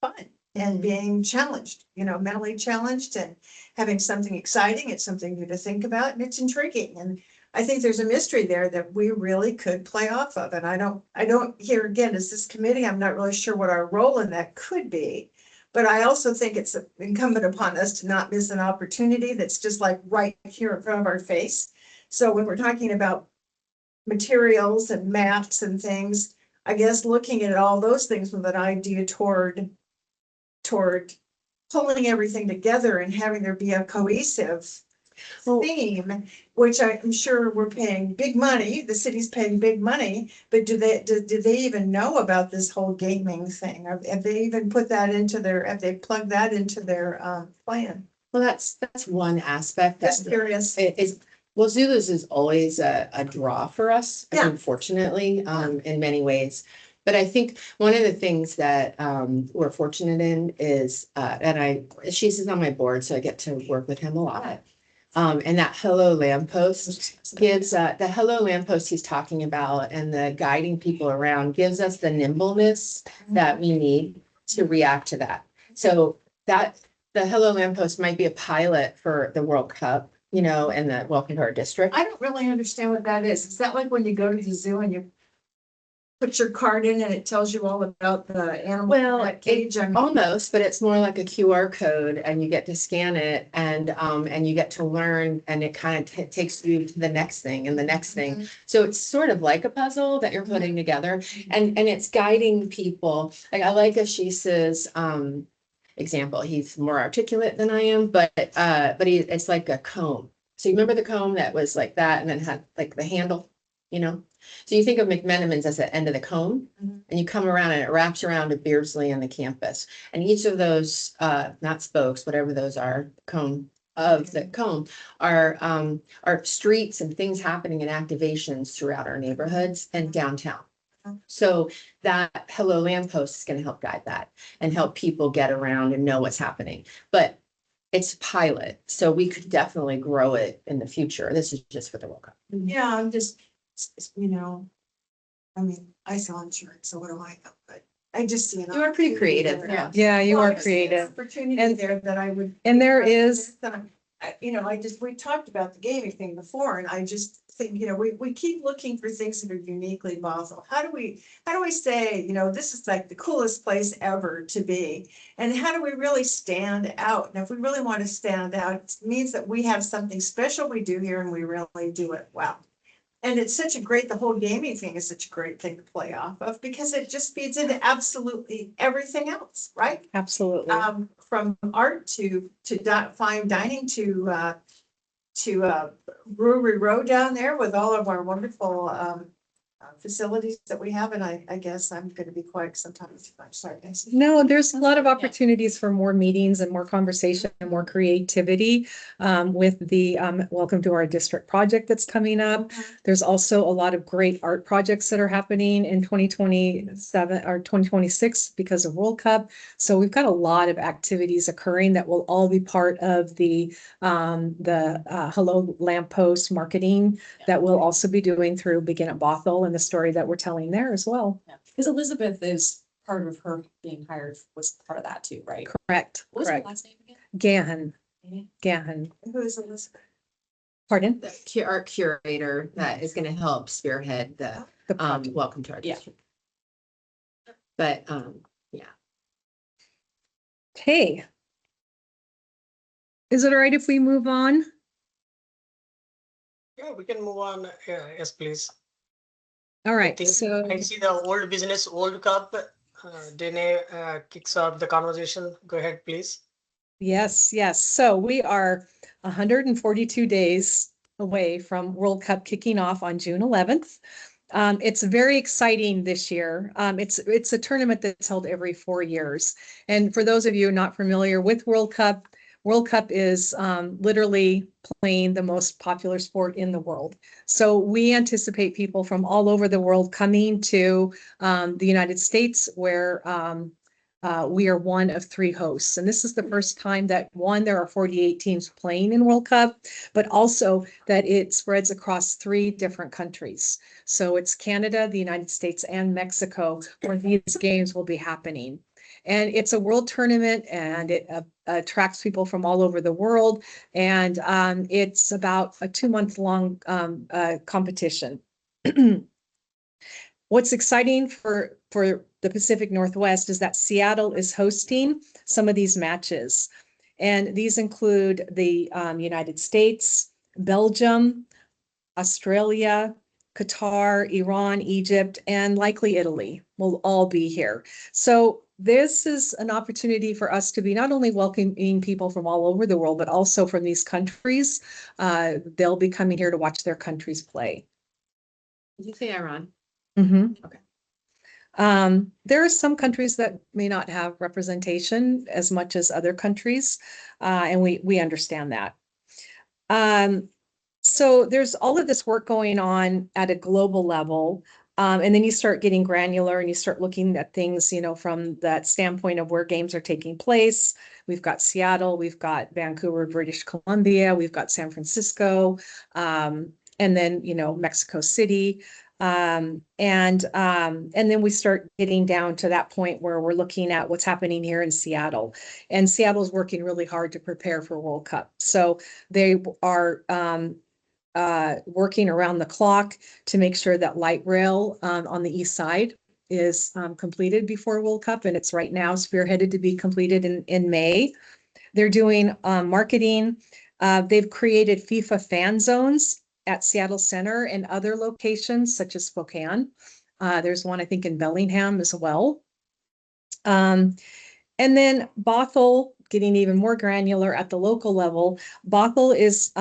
fun and being challenged, you know, mentally challenged and having something exciting. It's something new to think about and it's intriguing. And I think there's a mystery there that we really could play off of. And I don't here again, as this committee, I'm not really sure what our role in that could be. But I also think it's incumbent upon us to not miss an opportunity that's just like right here in front of our face. So when we're talking about materials and maps and things, I guess looking at all those things with an idea toward pulling everything together and having there be a cohesive theme, which I'm sure we're paying big money, the city's paying big money, but do they even know about this whole gaming thing? Have they even put that into have they plugged that into their plan? Well, that's one aspect Just that curious. well, Zulu's is always a draw for us, Yeah. unfortunately, in many ways. But I think one of the things that we're fortunate in is, she's on my board, so I get to work with him a lot. And that Hello Lamppost gives, the Hello Lamppost he's talking about and the guiding people around gives us the nimbleness that we need to react to that. So that the Hello Lamppost might be a pilot for the World Cup, you know, and the Welcome to Our District. I don't really understand what that is. Is that like when you go to the zoo and you put your card in and it tells you all about the animal? Well, that cage? almost, but it's more like a QR code and you get to scan it and you get to learn and it kind of takes you to the next thing and the next thing. So it's sort of like a puzzle that you're putting together and it's guiding people. Like I like Ashis's example. He's more articulate than I am, but it's like a comb. So you remember the comb that was like that and then had like the handle, you know? So you think of McMenamins as the end of the comb and you come around and it wraps around to Beardsley and the campus. And each of those, not spokes, whatever those are, comb of the comb are streets and things happening and activations throughout our neighborhoods and downtown. So that Hello Lamppost is going to help guide that and help people get around and know what's happening. But it's pilot, so we could definitely grow it in the future. This is just for the World Cup. Yeah, I'm just, you know, I mean, I sell insurance, so what do I know? But I just see. You are pretty creative. Yeah. Yeah, you Well, are I just see an creative. Opportunity And- there that I would. and there is- You know, we talked about the gaming thing before, and I just think, you know, we keep looking for things that are uniquely Bothell. How do we say, you know, this is like the coolest place ever to be? And how do we really stand out? And if we really want to stand out, it means that we have something special we do here and we really do it well. And it's such a great, the whole gaming thing is such a great thing to play off of because it just feeds into absolutely everything else, right? Absolutely. From art to fine dining to Brewery Road down there with all of our wonderful facilities that we have. And I guess I'm going to be quiet sometimes. I'm sorry, guys. No, there's a lot of opportunities for more meetings and more conversation and more creativity with the Welcome to Our District project that's coming up. There's also a lot of great art projects that are happening in 2027 or 2026 because of World Cup. So we've got a lot of activities occurring that will all be part of the Hello Lamppost marketing that we'll also be doing through Begin at Bothell and the story that we're telling there as well. Because Elizabeth is part of her being hired was part of that too, right? Correct. What was her Correct. last name again? Gahan. Mhm. Gahan. Who is Elizabeth? Pardon? The art curator that is going to help spearhead the The project. Welcome to Our Yeah. District. But yeah. Okay. Is it all right if we move on? Yeah, we can move on. Yes, please. All I right, think so I see the old business, old cup. Dene kicks off the conversation. Go ahead, please. yes. So we are 142 days away from World Cup kicking off on June 11th. It's very exciting this year. It's a tournament that's held every 4 years. And for those of you not familiar with World Cup is literally playing the most popular sport in the world. So we anticipate people from all over the world coming to the United States where we are one of 3 hosts. And this is the first time that, one, there are 48 teams playing in World Cup, but also that it spreads across 3 different countries. So it's Canada, the United States, and Mexico where these games will be happening. And it's a world tournament, and it attracts people from all over the world. And it's about a 2-month-long competition. What's exciting for the Pacific Northwest is that Seattle is hosting some of these matches. And these include the United States, Belgium, Australia, Qatar, Iran, Egypt, and likely Italy will all be here. So this is an opportunity for us to be not only welcoming people from all over the world, but also from these countries. They'll be coming here to watch their countries play. Did you say Iran? Mm-hmm. Okay. There are some countries that may not have representation as much as other countries, and we understand that. So there's all of this work going on at a global level, and then you start getting granular and you start looking at things, you know, from that standpoint of where games are taking place. We've got Seattle, we've got Vancouver, British Columbia, we've got San Francisco, and then, you know, Mexico City. And then we start getting down to that point where we're looking at what's happening here in Seattle. And Seattle's working really hard to prepare for World Cup. So they are working around the clock to make sure that light rail on the east side is completed before World Cup. And it's right now spearheaded to be completed in May. They're doing marketing. They've created FIFA fan zones at Seattle Center and other locations such as Spokane. There's one, I think, in Bellingham as well. And then Bothell, getting even more granular at the local level, Bothell is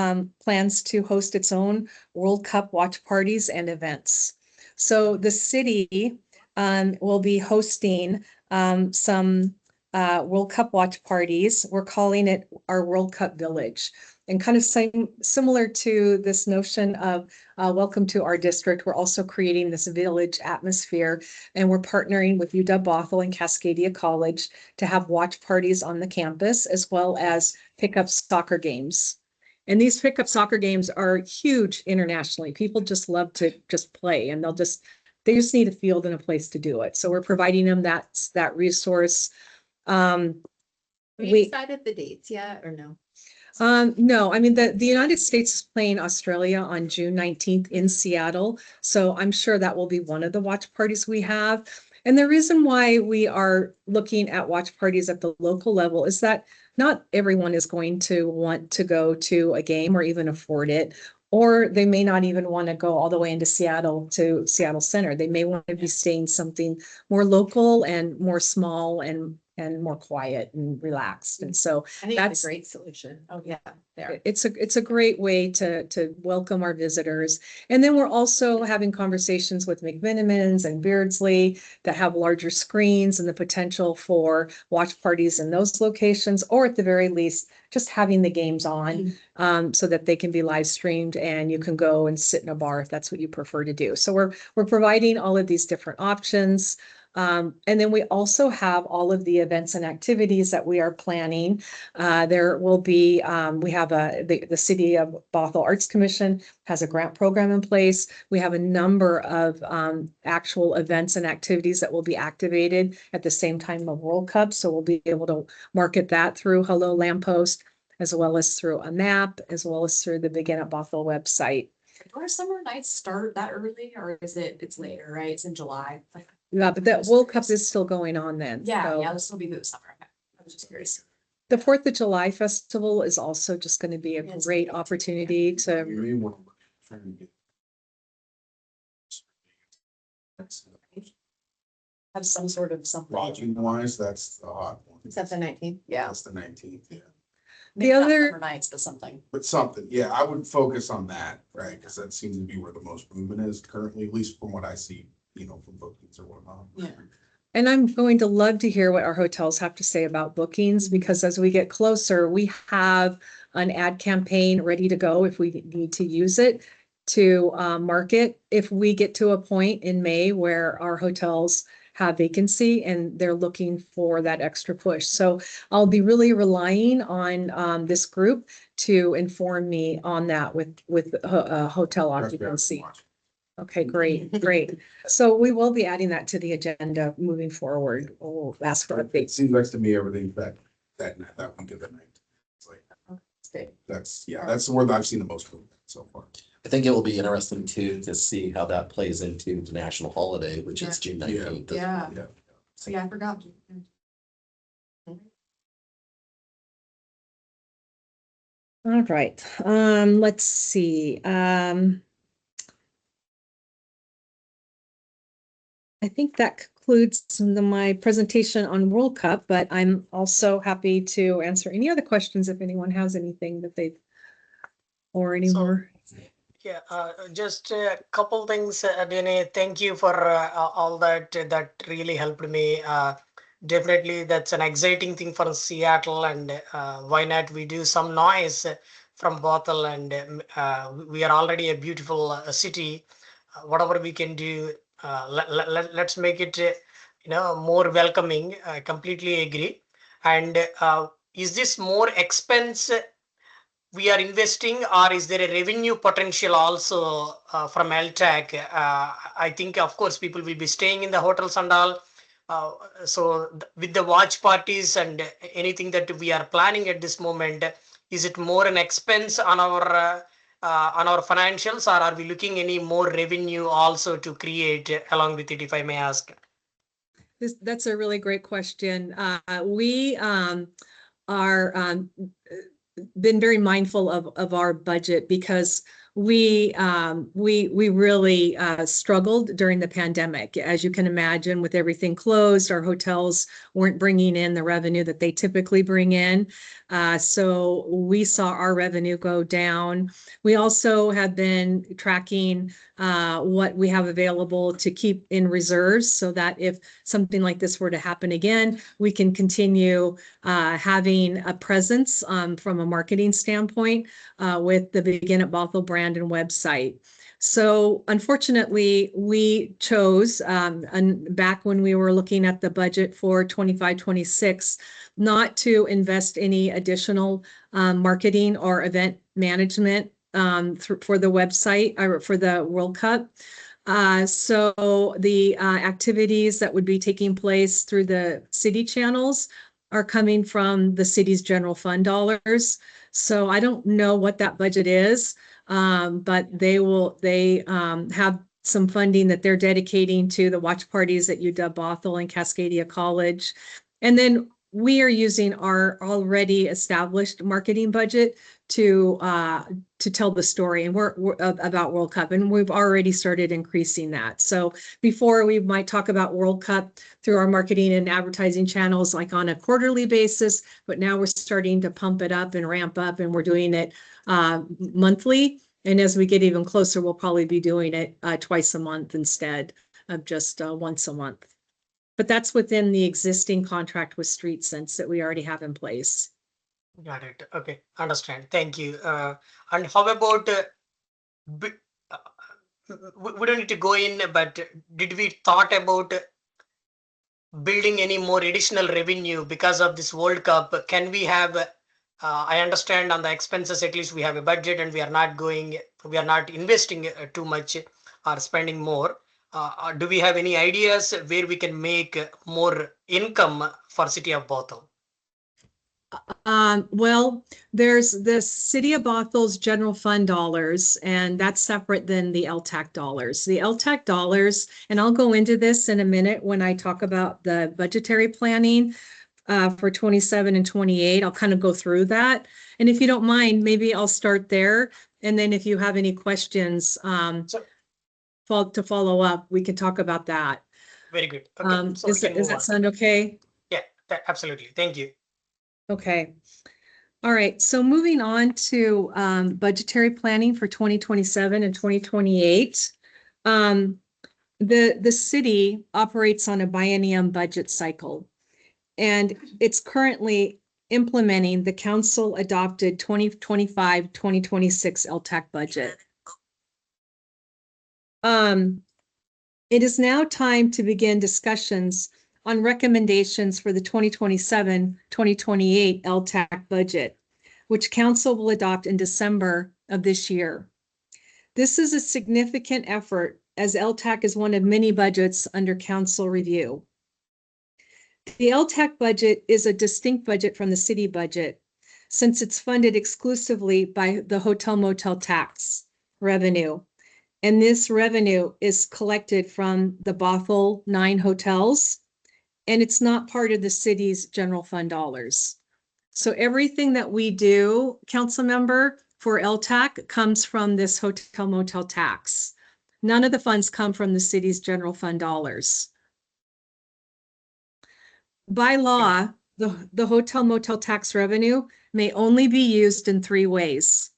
plans to host its own World Cup watch parties and events. So the city will be hosting some World Cup watch parties. We're calling it our World Cup Village. And kind of similar to this notion of welcome to our district, we're also creating this village atmosphere, and we're partnering with UW Bothell and Cascadia College to have watch parties on the campus, as well as pickup soccer games. And these pickup soccer games are huge internationally. People just love to just play, and they just need a field and a place to do it. So we're providing them that resource. Have you decided the dates yet or no? No, I mean, the United States is playing Australia on June 19th in Seattle. So I'm sure that will be one of the watch parties we have. And the reason why we are looking at watch parties at the local level is that not everyone is going to want to go to a game or even afford it, or they may not even want to go all the way into Seattle to Seattle Center. They may want to be staying something more local and more small and more quiet and relaxed. And so I think that's it's a great solution. Oh, yeah. There. it's a great way to welcome our visitors. And then we're also having conversations with McMenamins and Beardsley that have larger screens and the potential for watch parties in those locations, or at the very least, just having the games on so that they can be live streamed and you can go and sit in a bar if that's what you prefer to do. So we're providing all of these different options. And then we also have all of the events and activities that we are planning. There will be, we have the City of Bothell Arts Commission has a grant program in place. We have a number of actual events and activities that will be activated at the same time of World Cup. So we'll be able to market that through Hello Lamppost, as well as through a map, as well as through the Begin at Bothell website. Do our summer nights start that early, or is it's later, right? It's in July. Yeah, but that World Cup is still going on then. Yeah, So yeah, this will be the summer. I was just curious. the 4th of July festival is also just going to be a Yes. great opportunity to, Have some sort of something. Lodging wise, that's the hot one. Is that the 19th? Yeah. That's the 19th, yeah. Maybe not other- summer nights, but something. But something, yeah, I would focus on that, right? Because that seems to be where the most movement is currently, at least from what I see, from bookings or whatnot. Yeah. and I'm going to love to hear what our hotels have to say about bookings, because as we get closer, we have an ad campaign ready to go if we need to use it to market. If we get to a point in May where our hotels have vacancy and they're looking for that extra push. So I'll be really relying on this group to inform me on that with hotel occupancy. Okay, great, great. So we will be adding that to the agenda moving forward. We'll ask for It updates. seems like to me everything that week of the night. It's like, that's the word that I've seen the most movement so far. I think it will be interesting too, to see how that plays into the national holiday, which is June Yeah. 19th. Yeah. Yeah. So yeah, I forgot. All right, let's see. I think that concludes my presentation on World Cup, but I'm also happy to answer any other questions if anyone has anything that they or any So- more. Yeah, just a couple things, Dene. Thank you for all that. That really helped me. Definitely, that's an exciting thing for Seattle, and why not we do some noise from Bothell, and we are already a beautiful city. Whatever we can do, let's make it, more welcoming. I completely agree. And is this more expense we are investing, or is there a revenue potential also from LTAC? I think, of course, people will be staying in the hotels and all. With the watch parties and anything that we are planning at this moment, is it more an expense on our financials, or are we looking any more revenue also to create along with it, if I may ask? That's a really great question. We are been very mindful of our budget because we really struggled during the pandemic. As you can imagine, with everything closed, our hotels weren't bringing in the revenue that they typically bring in. So we saw our revenue go down. We also have been tracking what we have available to keep in reserves so that if something like this were to happen again, we can continue having a presence from a marketing standpoint with the Begin at Bothell brand and website. So unfortunately, we chose, and back when we were looking at the budget for 25-26, not to invest any additional marketing or event management for the website or for the World Cup. So the activities that would be taking place through the city channels are coming from the city's general fund dollars. So I don't know what that budget is, but they have some funding that they're dedicating to the watch parties at UW Bothell and Cascadia College. And then we are using our already established marketing budget to tell the story and we're about World Cup, and we've already started increasing that. So before we might talk about World Cup through our marketing and advertising channels like on a quarterly basis, but now we're starting to pump it up and ramp up, and we're doing it monthly. And as we get even closer, we'll probably be doing it twice a month instead of just once a month. But that's within the existing contract with Streetsense that we already have in place. Got it. Okay, understand. Thank you. And how about we don't need to go in, but did we thought about building any more additional revenue because of this World Cup? Can we have? I understand on the expenses, at least we have a budget, and we are not investing too much or spending more. Do we have any ideas where we can make more income for City of Bothell? Well, there's the City of Bothell's general fund dollars, and that's separate than the LTAC dollars. The LTAC dollars, and I'll go into this in a minute when I talk about the budgetary planning for 27 and 28. I'll kind of go through that. And if you don't mind, maybe I'll start there. And then if you have any questions to follow up, we can talk about that. Very good. Okay. Does that sound okay? Yeah, absolutely. Thank you. Okay. All right. So moving on to budgetary planning for 2027 and 2028. The city operates on a biennium budget cycle, and it's currently implementing the council adopted 2025-2026 LTAC budget. It is now time to begin discussions on recommendations for the 2027-2028 LTAC budget, which council will adopt in December of this year. This is a significant effort as LTAC is one of many budgets under council review. The LTAC budget is a distinct budget from the city budget since it's funded exclusively by the hotel motel tax revenue. And this revenue is collected from the Bothell 9 hotels, and it's not part of the city's general fund dollars. So everything that we do, council member, for LTAC comes from this hotel motel tax. None of the funds come from the city's general fund dollars. By law, the hotel motel tax revenue may only be used in 3 ways.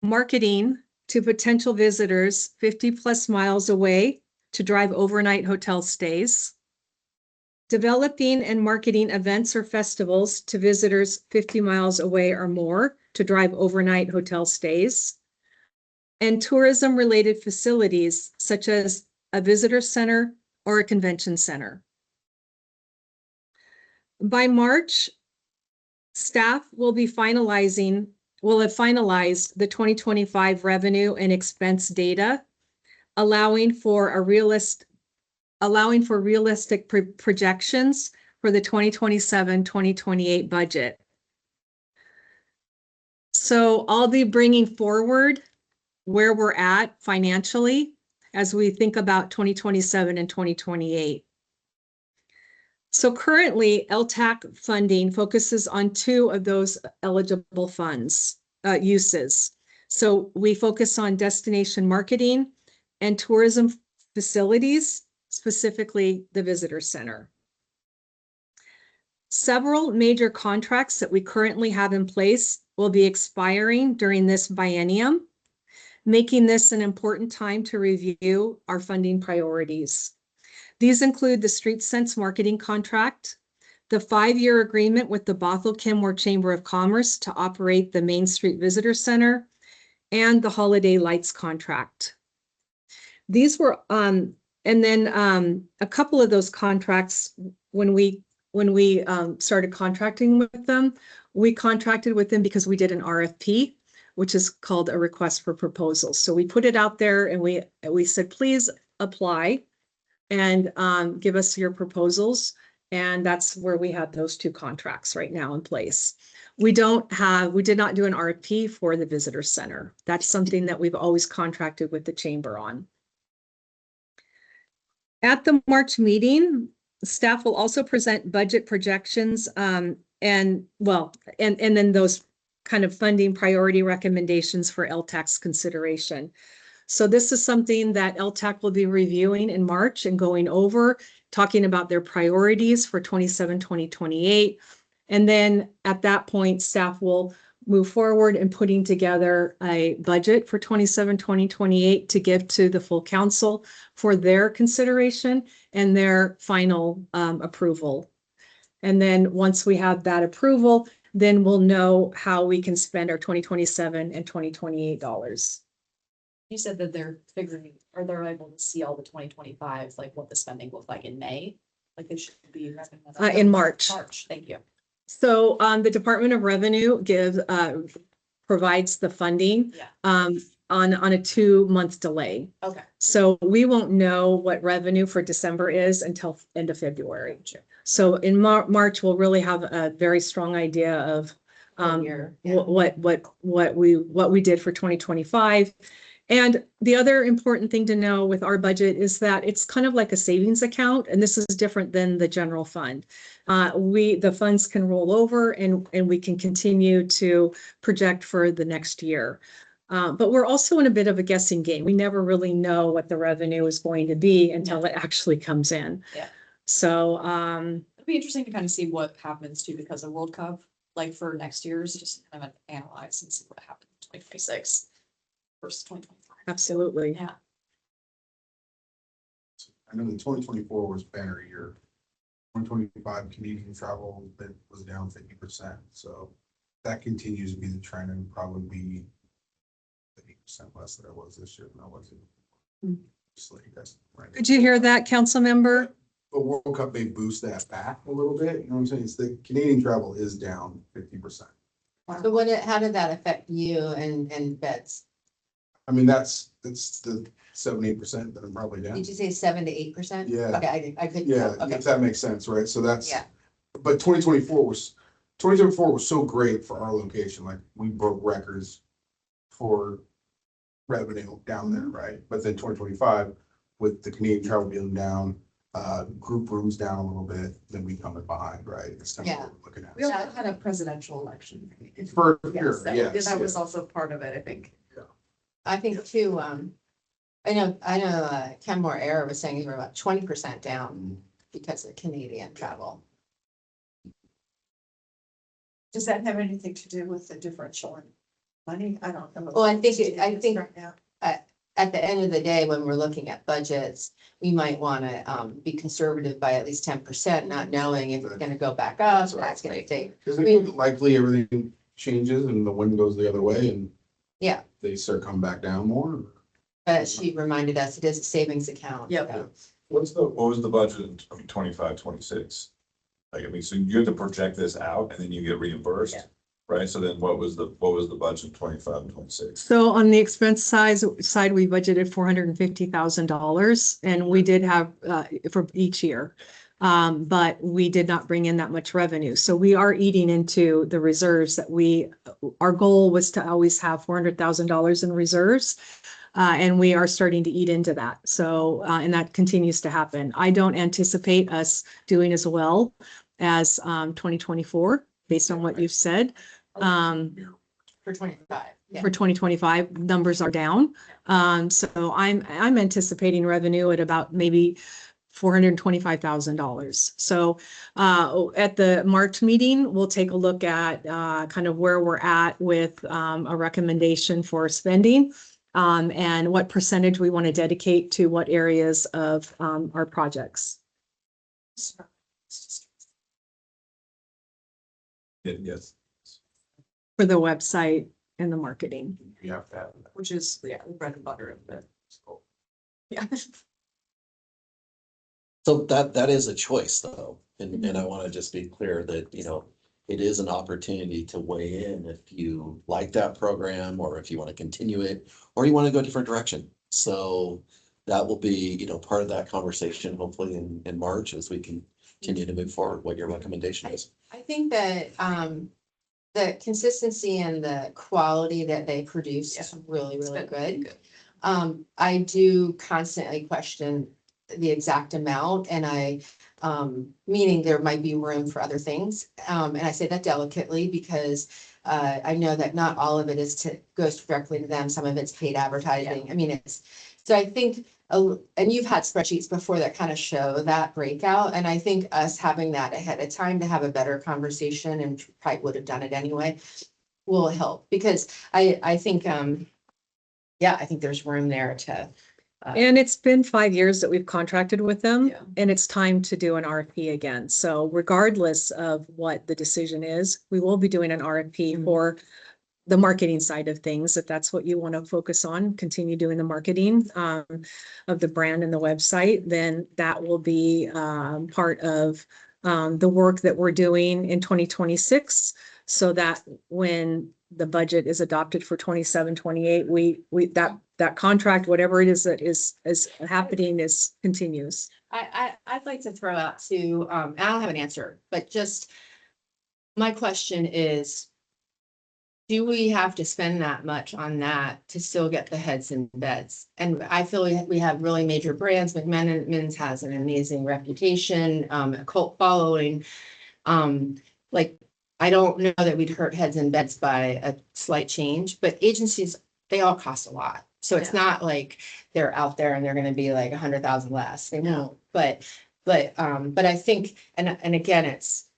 Marketing to potential visitors 50+ miles away to drive overnight hotel stays. Developing and marketing events or festivals to visitors 50 miles away or more to drive overnight hotel stays. And tourism-related facilities such as a visitor center or a convention center. By March, staff will have finalized the 2025 revenue and expense data, allowing for realistic projections for the 2027-2028 budget. So I'll be bringing forward where we're at financially as we think about 2027 and 2028. So currently, LTAC funding focuses on 2 of those eligible funds uses. So we focus on destination marketing and tourism facilities, specifically the visitor center. Several major contracts that we currently have in place will be expiring during this biennium, making this an important time to review our funding priorities. These include the Streetsense marketing contract, the 5-year agreement with the Bothell Kenmore Chamber of Commerce to operate the Main Street Visitor Center, and the Holiday Lights contract. These were, and then a couple of those contracts, when we started contracting with them, we contracted with them because we did an RFP, which is called a request for proposals. So we put it out there and we said, please apply and give us your proposals. And that's where we have those 2 contracts right now in place. We did not do an RFP for the visitor center. That's something that we've always contracted with the chamber on. At the March meeting, staff will also present budget projections and then those kind of funding priority recommendations for LTAC's consideration. So this is something that LTAC will be reviewing in March and going over, talking about their priorities for 2027-2028. And then at that point, staff will move forward in putting together a budget for 2027-2028 to give to the full council for their consideration and their final approval. And then once we have that approval, then we'll know how we can spend our 2027 and 2028 dollars. You said that they're figuring, or they're able to see all the 2025, like what the spending looked like in May? Like they should be In March. March, thank you. So the Department of Revenue provides the funding on a 2-month delay. Okay. So we won't know what revenue for December is until end of February. Sure. So in March, we'll really have a very strong idea of what we did for 2025. And the other important thing to know with our budget is that it's kind of like a savings account, and this is different than the general fund. The funds can roll over and we can continue to project for the next year. But we're also in a bit of a guessing game. We never really know what the revenue is going to be until it actually comes in. Yeah. So it'd be interesting to kind of see what happens too, because of World Cup, like for next year's, just kind of analyze and see what happens in 2026 versus 2025. Absolutely. Yeah. I know the 2024 was banner year. 2025 Canadian travel was down 50%. So that continues to be the trend and probably be 50% less than it was this year than I was. Did you hear that, council member? But World Cup may boost that back a little bit, you know what I'm saying? It's the Canadian travel is down 50%. So how did that affect you and beds? I mean, that's the 7-8% that I'm probably down. Did you say 7 to 8%? Yeah. Okay, I couldn't Yeah, tell. Okay. if that makes sense, right? So that's, Yeah. but 2024 was so great for our location. Like we broke records for revenue down there, right? But then 2025 with the Canadian travel being down, group rooms down a little bit, then we come in behind, right? It's kind of what we're looking at. We also had a presidential election. For Yes, sure, yes. that was yes. also part of it, I think. I think too, I know Kenmore Air was saying they were about 20% down because of Canadian travel. Does that have anything to do with the differential in money? I don't know. Well, I think Right now. at the end of the day, when we're looking at budgets, we might want to be conservative by at least 10%, not knowing if it's going to go back up, that's going to take. Because likely everything changes and the wind goes the other way and Yeah, they start coming back down more. but she reminded us it is a savings account. Yep. so. What was the budget in 25, 26? Like, I mean, so you have to project this out and then you get reimbursed, Yeah. right? So then what was the budget in 25 and 26? So on the expense side, we budgeted $450,000 and we did have for each year. But we did not bring in that much revenue. So we are eating into the reserves that our goal was to always have $400,000 in reserves. And we are starting to eat into that. So, and that continues to happen. I don't anticipate us doing as well as 2024, based on what you've said. For 25. Yeah. For 2025, numbers are down. So I'm anticipating revenue at about maybe $425,000. So at the March meeting, we'll take a look at kind of where we're at with a recommendation for spending and what percentage we want to dedicate to what areas of our projects. Yes. For the website and the marketing. You have to have that. Which is, the bread and butter of it. Yeah. So that is a choice though, and I want to just be clear that, you know, it is an opportunity to weigh in if you like that program or if you want to continue it, or you want to go a different direction. So that will be, you know, part of that conversation, hopefully in March as we continue to move forward, what your recommendation is. I think that the consistency and the quality that they produce is really, really good. I do constantly question the exact amount and meaning there might be room for other things. And I say that delicately because I know that not all of it goes directly to them. Some of it's paid advertising. I mean, so I think, and you've had spreadsheets before that kind of show that breakout. And I think us having that ahead of time to have a better conversation, and probably would have done it anyway, will help because I think, I think there's room there to. And it's been 5 years that we've contracted with them, Yeah. and it's time to do an RFP again. So regardless of what the decision is, we will be doing an RFP for the marketing side of things, if that's what you want to focus on, continue doing the marketing of the brand and the website, then that will be part of the work that we're doing in 2026, so that when the budget is adopted for 27, 28, that contract, whatever it is that is happening continues. I'd like to throw out too, I don't have an answer, but just my question is, do we have to spend that much on that to still get the heads in beds? And I feel we have really major brands. McMenamins has an amazing reputation, a cult following. Like, I don't know that we'd hurt heads in beds by a slight change, but agencies, they all cost a lot. So it's not like they're out there and they're going to be like 100,000 less. They won't. But I think, and again, it's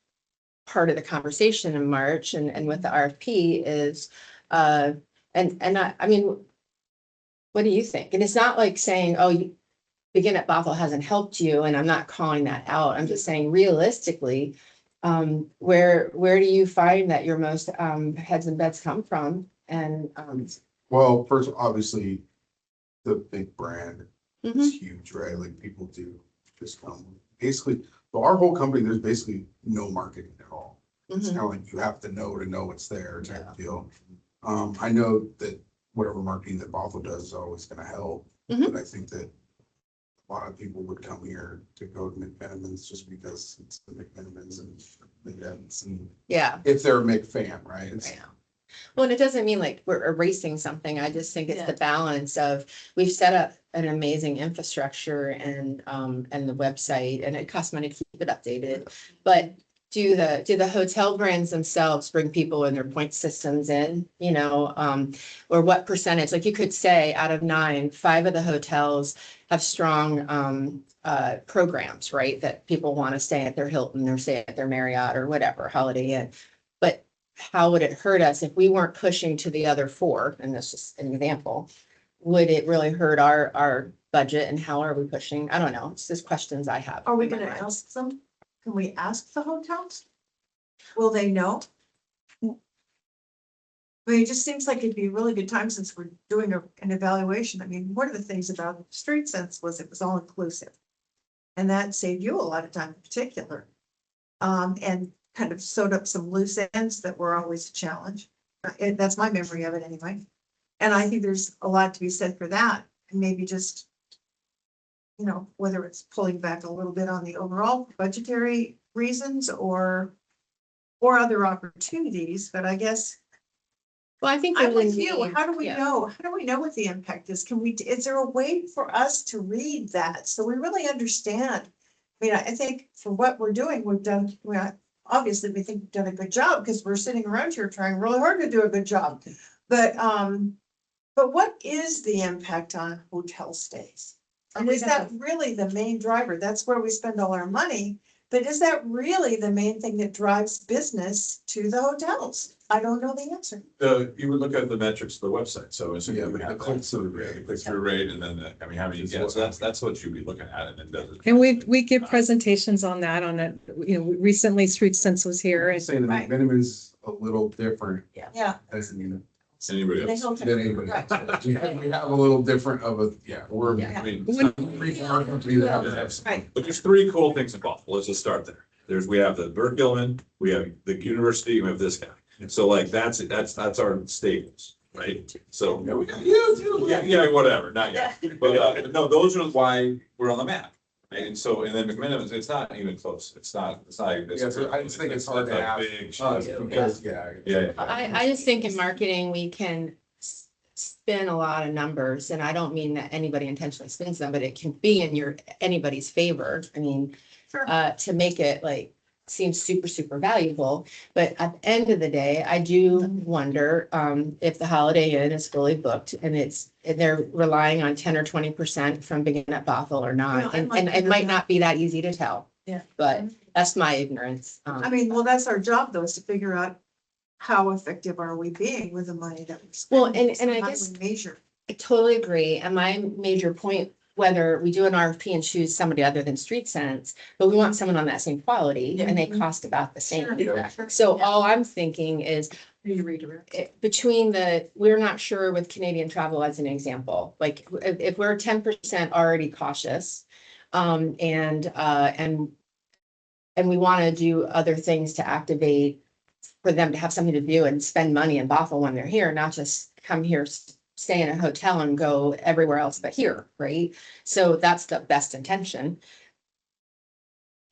part of the conversation in March and with the RFP is, I mean, what do you think? And it's not like saying, oh, Begin at Bothell hasn't helped you, and I'm not calling that out. I'm just saying realistically, where do you find that your most heads and beds come from? And Well, first, obviously, the big brand It's huge, right? Like people do just come, basically, but our whole company, there's basically no marketing at all. It's kind of like you have to know it's there type of deal. I know that whatever marketing that Bothell does is always gonna help, but I think that a lot of people would come here to go to McMenamins just because it's the McMenamins and they haven't seen, Yeah. if they're a Mc fan, right? It's- Right. Well, and it doesn't mean like we're erasing something. I just think it's Yeah. the balance of, we've set up an amazing infrastructure and the website, and it costs money to keep it updated. But do the hotel brands themselves bring people in their point systems in, you know, or what percentage? Like you could say out of 9, 5 of the hotels have strong programs, right? That people want to stay at their Hilton or stay at their Marriott or whatever, Holiday Inn. But how would it hurt us if we weren't pushing to the other 4? And that's just an example. Would it really hurt our budget, and how are we pushing? I don't know. It's just questions I have. Are we in my gonna mind. ask them? Can we ask the hotels? Will they know? I mean, it just seems like it'd be a really good time since we're doing an evaluation. I mean, one of the things about Streetsense was it was all inclusive. And that saved you a lot of time in particular. And kind of sewed up some loose ends that were always a challenge. That's my memory of it anyway. And I think there's a lot to be said for that, and maybe just, you know, whether it's pulling back a little bit on the overall budgetary reasons or other opportunities, but I guess Well, I think I'm there with would you. be- How do we yeah. know? How do we know what the impact is? Is there a way for us to read that so we really understand? I mean, I think for what we're doing, obviously we think we've done a good job because we're sitting around here trying really hard to do a good job. But what is the impact on hotel stays? And is that really the main driver? That's where we spend all our money. But is that really the main thing that drives business to the hotels? I don't know the answer. You would look at the metrics of the website, so as Yeah, you the have click-through the rate. click-through rate, and then I mean, how many, yeah, so that's what you'd be looking at, and then does it. And we give presentations on that on it. You know, recently Streetsense was here I'm and saying the Right. McMenamin is a little different Yeah. as Anybody They else? don't- than anybody Right. else. We have a little different of a, we're. Yeah. I mean, When- Our company that have- Right. but there's 3 cool things in Bothell. Let's just start there. We have the Bert Gilman, we have the university, we have this guy. So like, that's our staples, right? So. Yeah, we got you too. Yeah, whatever, not yet. But no, those are why we're on the map. Right? And so, and then McMenamin's, it's not even close. It's not. Yeah, so I just think it's hard to a have big us shift. because, Yeah. I just think in marketing, we can spin a lot of numbers, and I don't mean that anybody intentionally spins them, but it can be in anybody's favor. I mean, Sure. to make it like seem super, super valuable. But at the end of the day, I do wonder if the Holiday Inn is fully booked and they're relying on 10 or 20% from being at Bothell or Well, not. I'd And like to it know might that. not be that easy to tell. Yeah. But that's my ignorance. I mean, well, that's our job though, is to figure out how effective are we being with the money that we're Well, spending. and So I how do guess- we measure. I totally agree. And my major point, whether we do an RFP and choose somebody other than Streetsense, but we want someone on that same quality and they cost about the same. Sure. So all I'm thinking is You redirect. we're not sure with Canadian travel as an example, like if we're 10% already cautious, and we want to do other things to activate for them to have something to do and spend money in Bothell when they're here, not just come here, stay in a hotel and go everywhere else but here, right? So that's the best intention.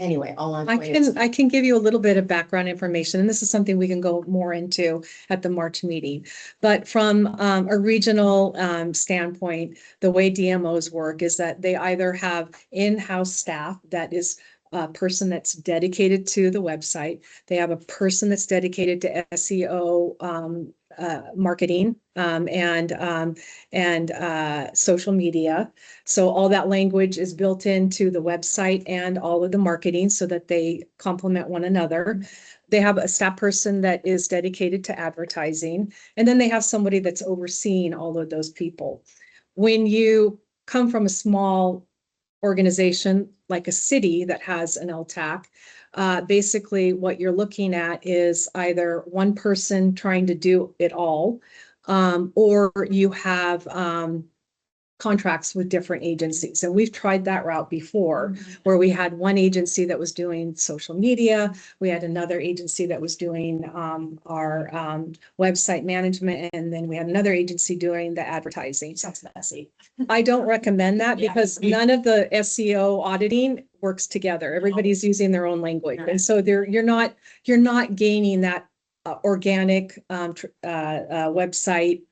Anyway, all I'm. I can give you a little bit of background information, and this is something we can go more into at the March meeting. But from a regional standpoint, the way DMOs work is that they either have in-house staff that is a person that's dedicated to the website. They have a person that's dedicated to SEO, marketing, and social media. So all that language is built into the website and all of the marketing so that they complement one another. They have a staff person that is dedicated to advertising, and then they have somebody that's overseeing all of those people. When you come from a small organization like a city that has an LTAC, basically what you're looking at is either one person trying to do it all, or you have contracts with different agencies. And we've tried that route before, where we had one agency that was doing social media. We had another agency that was doing our website management. And then we had another agency doing the advertising. Sounds messy. I don't recommend that Yeah. because none of the SEO auditing works together. Everybody's using their own language. And so you're not gaining that organic website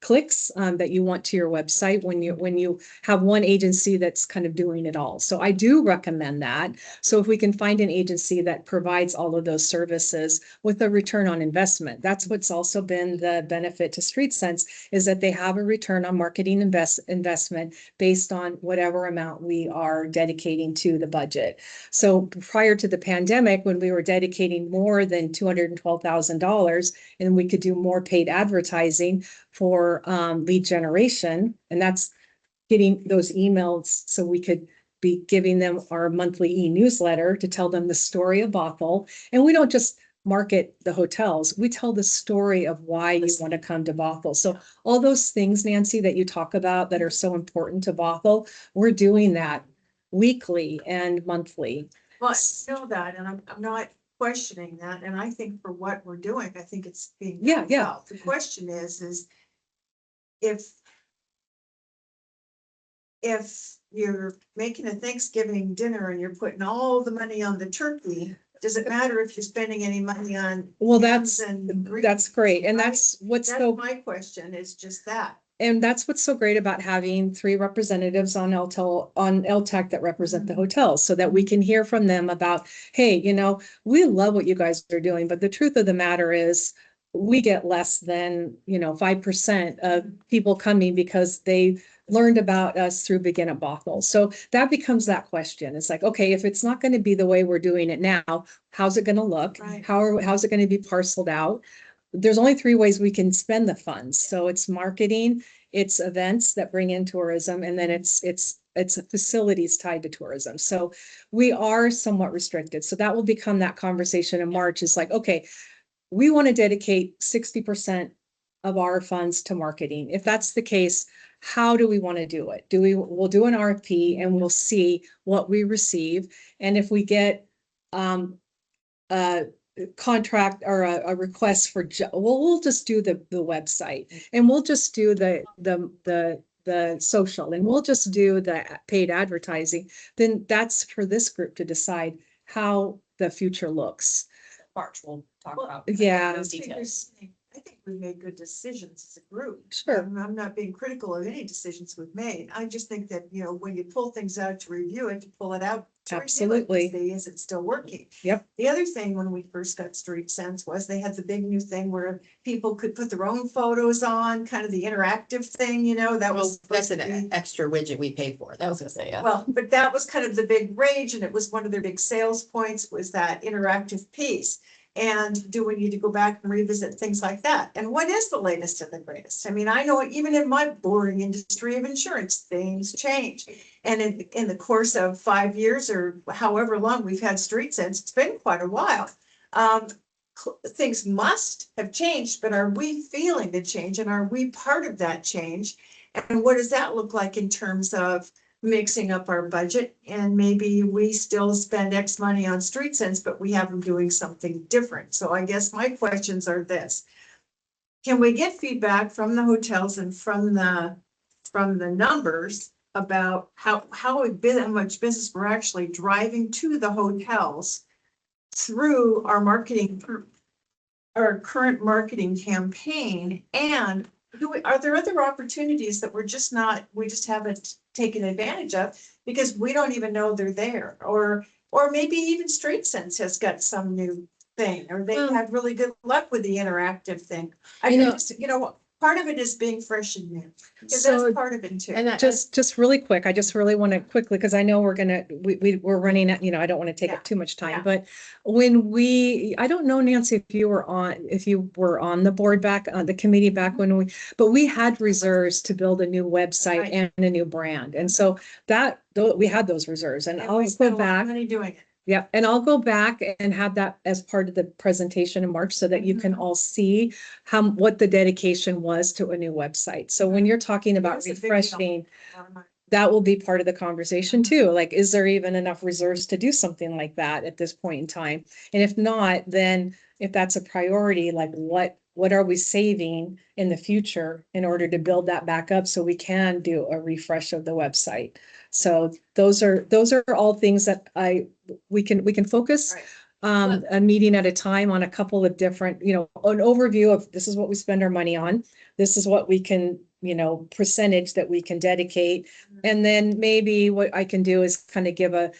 clicks that you want to your website when you have one agency that's kind of doing it all. So I do recommend that. So if we can find an agency that provides all of those services with a return on investment, that's what's also been the benefit to Streetsense, is that they have a return on marketing investment based on whatever amount we are dedicating to the budget. So prior to the pandemic, when we were dedicating more than $212,000, and we could do more paid advertising for lead generation, and that's getting those emails so we could be giving them our monthly e-newsletter to tell them the story of Bothell. And we don't just market the hotels, we tell the story of why you want to come to Bothell. So all those things, Nancy, that you talk about that are so important to Bothell, we're doing that weekly and monthly. Well, I know that, and I'm not questioning that, and I think for what we're doing, I think it's being Yeah, done yeah. well. The question is if you're making a Thanksgiving dinner and you're putting all the money on the turkey, does it matter if you're spending any money on? Well, hams that's and great. greens, And right? that's what's That's so, my question, is just that. and that's what's so great about having 3 representatives on LTAC that represent the hotels, so that we can hear from them about, hey, we love what you guys are doing, but the truth of the matter is we get less than, 5% of people coming because they learned about us through Begin at Bothell. So that becomes that question. It's like, okay, if it's not going to be the way we're doing it now, how's it going to look? Right. How's it going to be parceled out? There's only 3 ways we can spend the funds. So it's marketing, it's events that bring in tourism, and then it's facilities tied to tourism. So we are somewhat restricted. So that will become that conversation in March. Is like, okay, we want to dedicate 60% of our funds to marketing. If that's the case, how do we want to do it? We'll do an RFP and we'll see what we receive. And if we get a contract or a request for, we'll just do the website, and we'll just do the social, and we'll just do the paid advertising. Then that's for this group to decide how the future looks. March, we'll talk Well, about Yeah. those details. I think we made good decisions as a group. Sure. I'm not being critical of any decisions we've made. I just think that, when you pull things out to review it, to pull it out. to review it, Absolutely. to see, is it still working? Yep. The other thing when we first got Streetsense was they had the big new thing where people could put their own photos on, kind of the interactive thing, that was. That's an supposed to be- extra widget we pay for. I was gonna say, yeah. Well, but that was kind of the big rage, and it was one of their big sales points, was that interactive piece. And do we need to go back and revisit things like that? And what is the latest and the greatest? I mean, I know even in my boring industry of insurance, things change. And in the course of 5 years or however long we've had Streetsense, it's been quite a while. Things must have changed, but are we feeling the change, and are we part of that change? And what does that look like in terms of mixing up our budget? And maybe we still spend X money on Streetsense, but we have them doing something different. So I guess my questions are this: can we get feedback from the hotels and from the numbers about how much business we're actually driving to the hotels through our marketing, our current marketing campaign? And are there other opportunities that we just haven't taken advantage of because we don't even know they're there? Or maybe even Streetsense has got some new thing, or they had really good luck with the interactive thing. Part of it is being fresh and new, because So- that's part of it too. And that, Just really quick, I just really want to quickly, because I know we're running at, I don't want to take Yeah. up too much time, Yeah. but I don't know, Nancy, if you were on the board back, on the committee back when but we had reserves to build a new website Right. and a new brand. And so we had those reserves, and And I'll we go spent a lot of back. money doing it. Yeah, and I'll go back and have that as part of the presentation in March so that you can all see what the dedication was to a new website. So when you're talking about That's a big deal. refreshing, that will be part of the conversation too. Like, is there even enough reserves to do something like that at this point in time? And if not, then if that's a priority, like what are we saving in the future in order to build that back up so we can do a refresh of the website? So those are all things that we can focus a meeting at a time on a couple of different, an overview of this is what we spend our money on. This is what we can, percentage that we can dedicate. And then maybe what I can do is kind of give a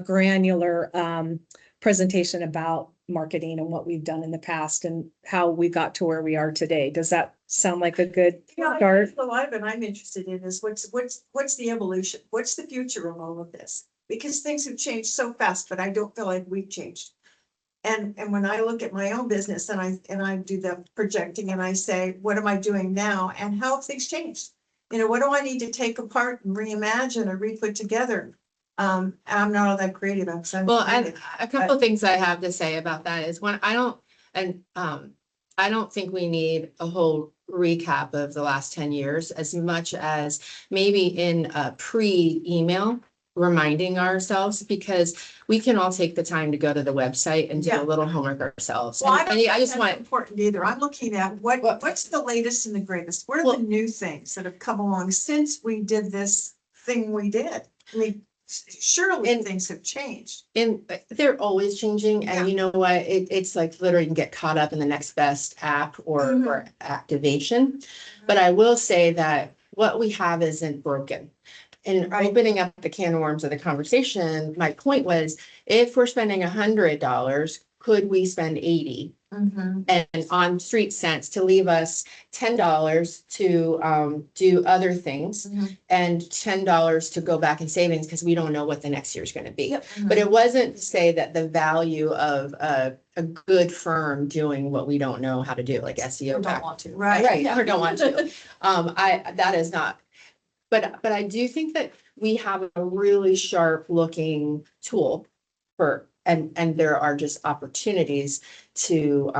granular presentation about marketing and what we've done in the past and how we got to where we are today. Does that sound like a good start? A lot of it I'm interested in is what's the evolution? What's the future of all of this? Because things have changed so fast, but I don't feel like we've changed. And when I look at my own business and I do the projecting and I say, what am I doing now and how have things changed? What do I need to take apart and reimagine or re-put together? I'm not all that creative. Well, and a couple of things I have to say about that is one, I don't think we need a whole recap of the last 10 years as much as maybe in a pre-email reminding ourselves, because we can all take the time to go to the website and do a little homework ourselves. Well, And I just want important either. I'm looking at what's the latest and the greatest. What are the new things that have come along since we did this thing we did? I mean, surely things have changed. And they're always changing. And you know what? It's like literally you can get caught up in the next best app or activation. But I will say that what we have isn't broken. And opening up the can of worms of the conversation, my point was, if we're spending $100, could we spend 80? And on Streetsense to leave us $10 to do other things and $10 to go back in savings because we don't know what the next year is going to be. But it wasn't to say that the value of a good firm doing what we don't know how to do, like SEO. Or don't want to. Right. Or don't want to. That is not. But I do think that we have a really sharp looking tool and there are just opportunities to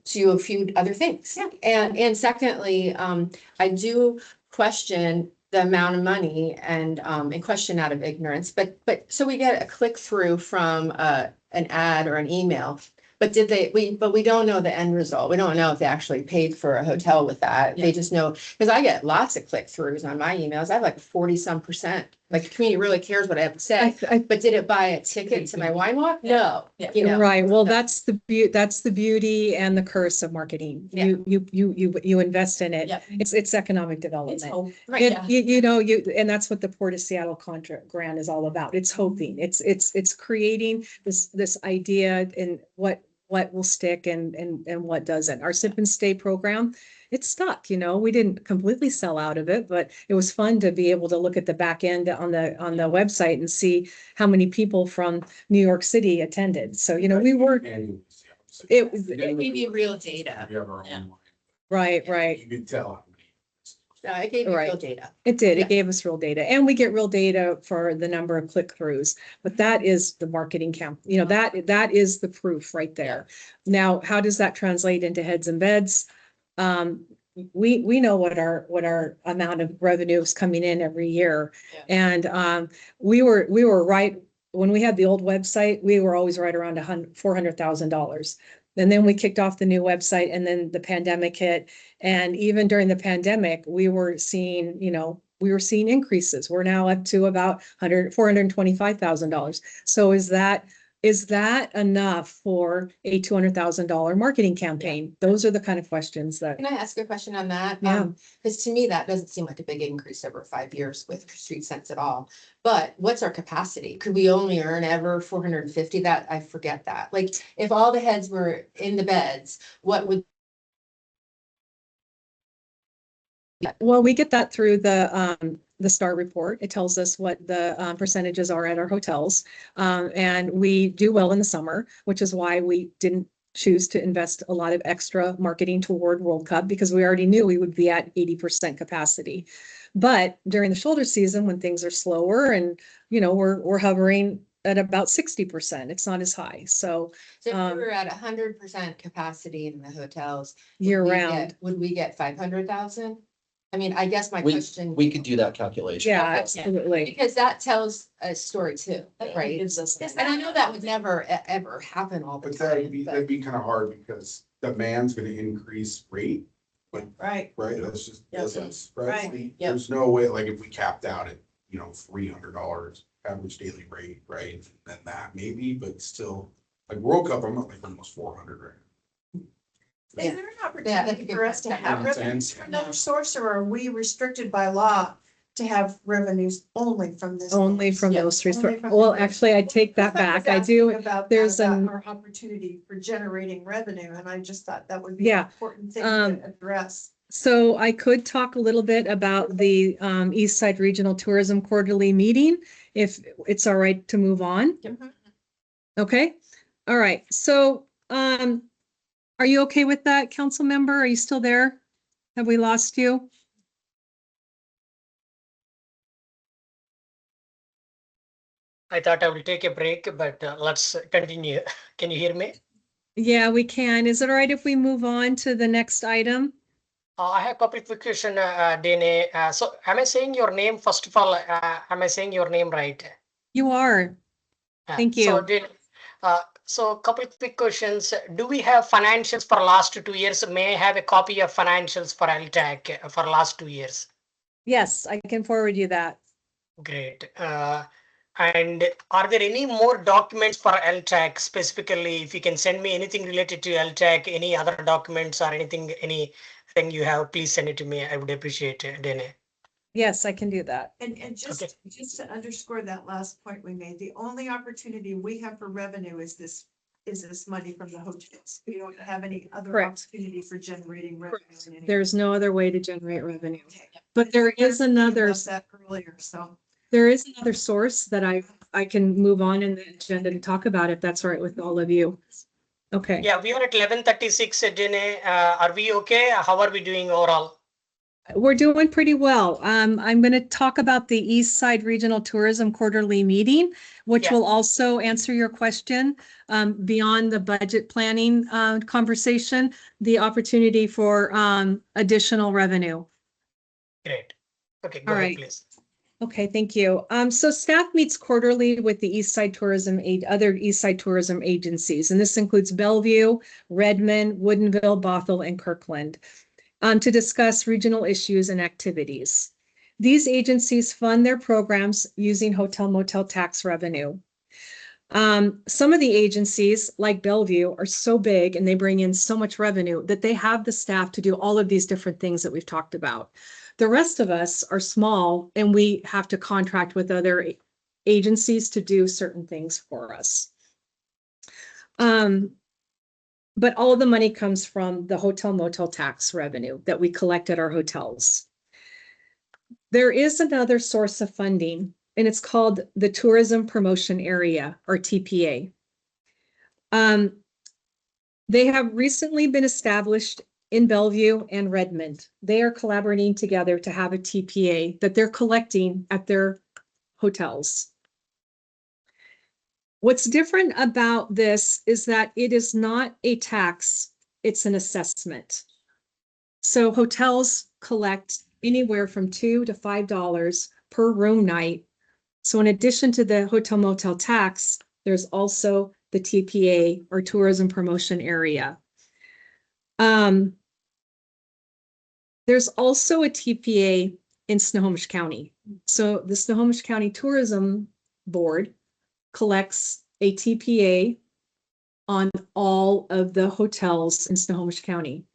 do a few other things. And secondly, I do question the amount of money and question out of ignorance, but so we get a click through from an ad or an email. But we don't know the end result. We don't know if they actually paid for a hotel with that. They just know, because I get lots of click throughs on my emails. I have like 40-some%. Like the community really cares what I have to say. But did it buy a ticket to my wine walk? No. Right. Well, that's the beauty and the curse of marketing. You invest in it. It's economic development. It's hope. And that's what the Port of Seattle contract grant is all about. It's hoping. It's creating this idea and what will stick and what doesn't. Our Sip and Stay program, it stuck, we didn't completely sell out of it, but it was fun to be able to look at the back end on the website and see how many people from New York City attended. So, we were, it gave you real data. Right. You can tell. No, it gave you real data. It did. It gave us real data, and we get real data for the number of click-throughs, but that is the marketing camp. That is the proof right there. Now, how does that translate into heads and beds? We know what our amount of revenue is coming in every year. And we were right when we had the old website, we were always right around $400,000. And then we kicked off the new website and then the pandemic hit. And even during the pandemic, we were seeing increases. We're now up to about $425,000. So is that enough for a $200,000 marketing campaign? Those are the kind of questions that. Can I ask a question on that? Yeah. Because to me, that doesn't seem like a big increase over 5 years with Streetsense at all. But what's our capacity? Could we only earn ever 450? That I forget that. Like if all the heads were in the beds, what would? Well, we get that through the STAR report. It tells us what the percentages are at our hotels. And we do well in the summer, which is why we didn't choose to invest a lot of extra marketing toward World Cup, because we already knew we would be at 80% capacity. But during the shoulder season, when things are slower and, we're hovering at about 60%. It's not as high. So So if Um, we were at 100% capacity in the hotels. year would we round. get- Would we get 500,000? I mean, I guess my We, question. we could do that calculation. Yeah, Okay. absolutely. Because that tells a story too, That right? gives us. And I know that would never, ever happen all the But time, but that'd be kind of hard because demand's gonna increase rate, Right, right? That's just Yeah. business, Right. right? Yep. There's no way, like if we capped out at, $300 average daily rate, right? Then that maybe, but still, like World Cup, I'm at like almost 400 right now. Yeah. is there an Yeah, opportunity that'd be for us to good. have Makes revenues sense. from another source, or are we restricted by law to have revenues only from this? Only from Yeah, those three. only from Well, the- actually, I take that back. I do. There's an- Our opportunity for generating revenue, and I just thought that would be Yeah, an important thing um, to address. So I could talk a little bit about the Eastside Regional Tourism Quarterly Meeting, if it's all right to move on. Okay, all right. So are you okay with that, council member? Are you still there? Have we lost you? I thought I will take a break, but let's continue. Can you hear me? Yeah, we can. Is it all right if we move on to the next item? I have a couple of quick questions, Dene. So am I saying your name, first of all, am I saying your name right? You are. Thank So, you. Dene, so a couple of quick questions. Do we have financials for last 2 years? May I have a copy of financials for LTAC for last 2 years? Yes, I can forward you that. Great. And are there any more documents for LTAC specifically? If you can send me anything related to LTAC, any other documents or anything you have, please send it to me. I would appreciate it, Dene. Yes, I can do that. And just to underscore that last point we made, the only opportunity we have for revenue is this money from the hotels. We don't have any other Correct. opportunity for generating revenue. in any- There's no other way to generate revenue. Okay. But there is You another, left that earlier, so. there is another source that I can move on in the agenda to talk about if that's all right with all of you. Okay. Yeah, we are at 11:36, Dene. Are we okay? How are we doing overall? We're doing pretty well. I'm going to talk about the Eastside Regional Tourism Quarterly Meeting, which Yeah. will also answer your question beyond the budget planning conversation, the opportunity for additional revenue. Great. Okay, go All ahead, right. please. Okay, thank you. So staff meets quarterly with the Eastside Tourism other Eastside tourism agencies, and this includes Bellevue, Redmond, Woodinville, Bothell, and Kirkland, to discuss regional issues and activities. These agencies fund their programs using hotel motel tax revenue. Some of the agencies, like Bellevue, are so big and they bring in so much revenue that they have the staff to do all of these different things that we've talked about. The rest of us are small and we have to contract with other agencies to do certain things for us. But all of the money comes from the hotel motel tax revenue that we collect at our hotels. There is another source of funding, and it's called the Tourism Promotion Area, or TPA. They have recently been established in Bellevue and Redmond. They are collaborating together to have a TPA that they're collecting at their hotels. What's different about this is that it is not a tax, it's an assessment. So hotels collect anywhere from $2 to $5 per room night. So in addition to the hotel motel tax, there's also the TPA, or Tourism Promotion Area. There's also a TPA in Snohomish County. So the Snohomish County Tourism Board collects a TPA on all of the hotels in Snohomish County.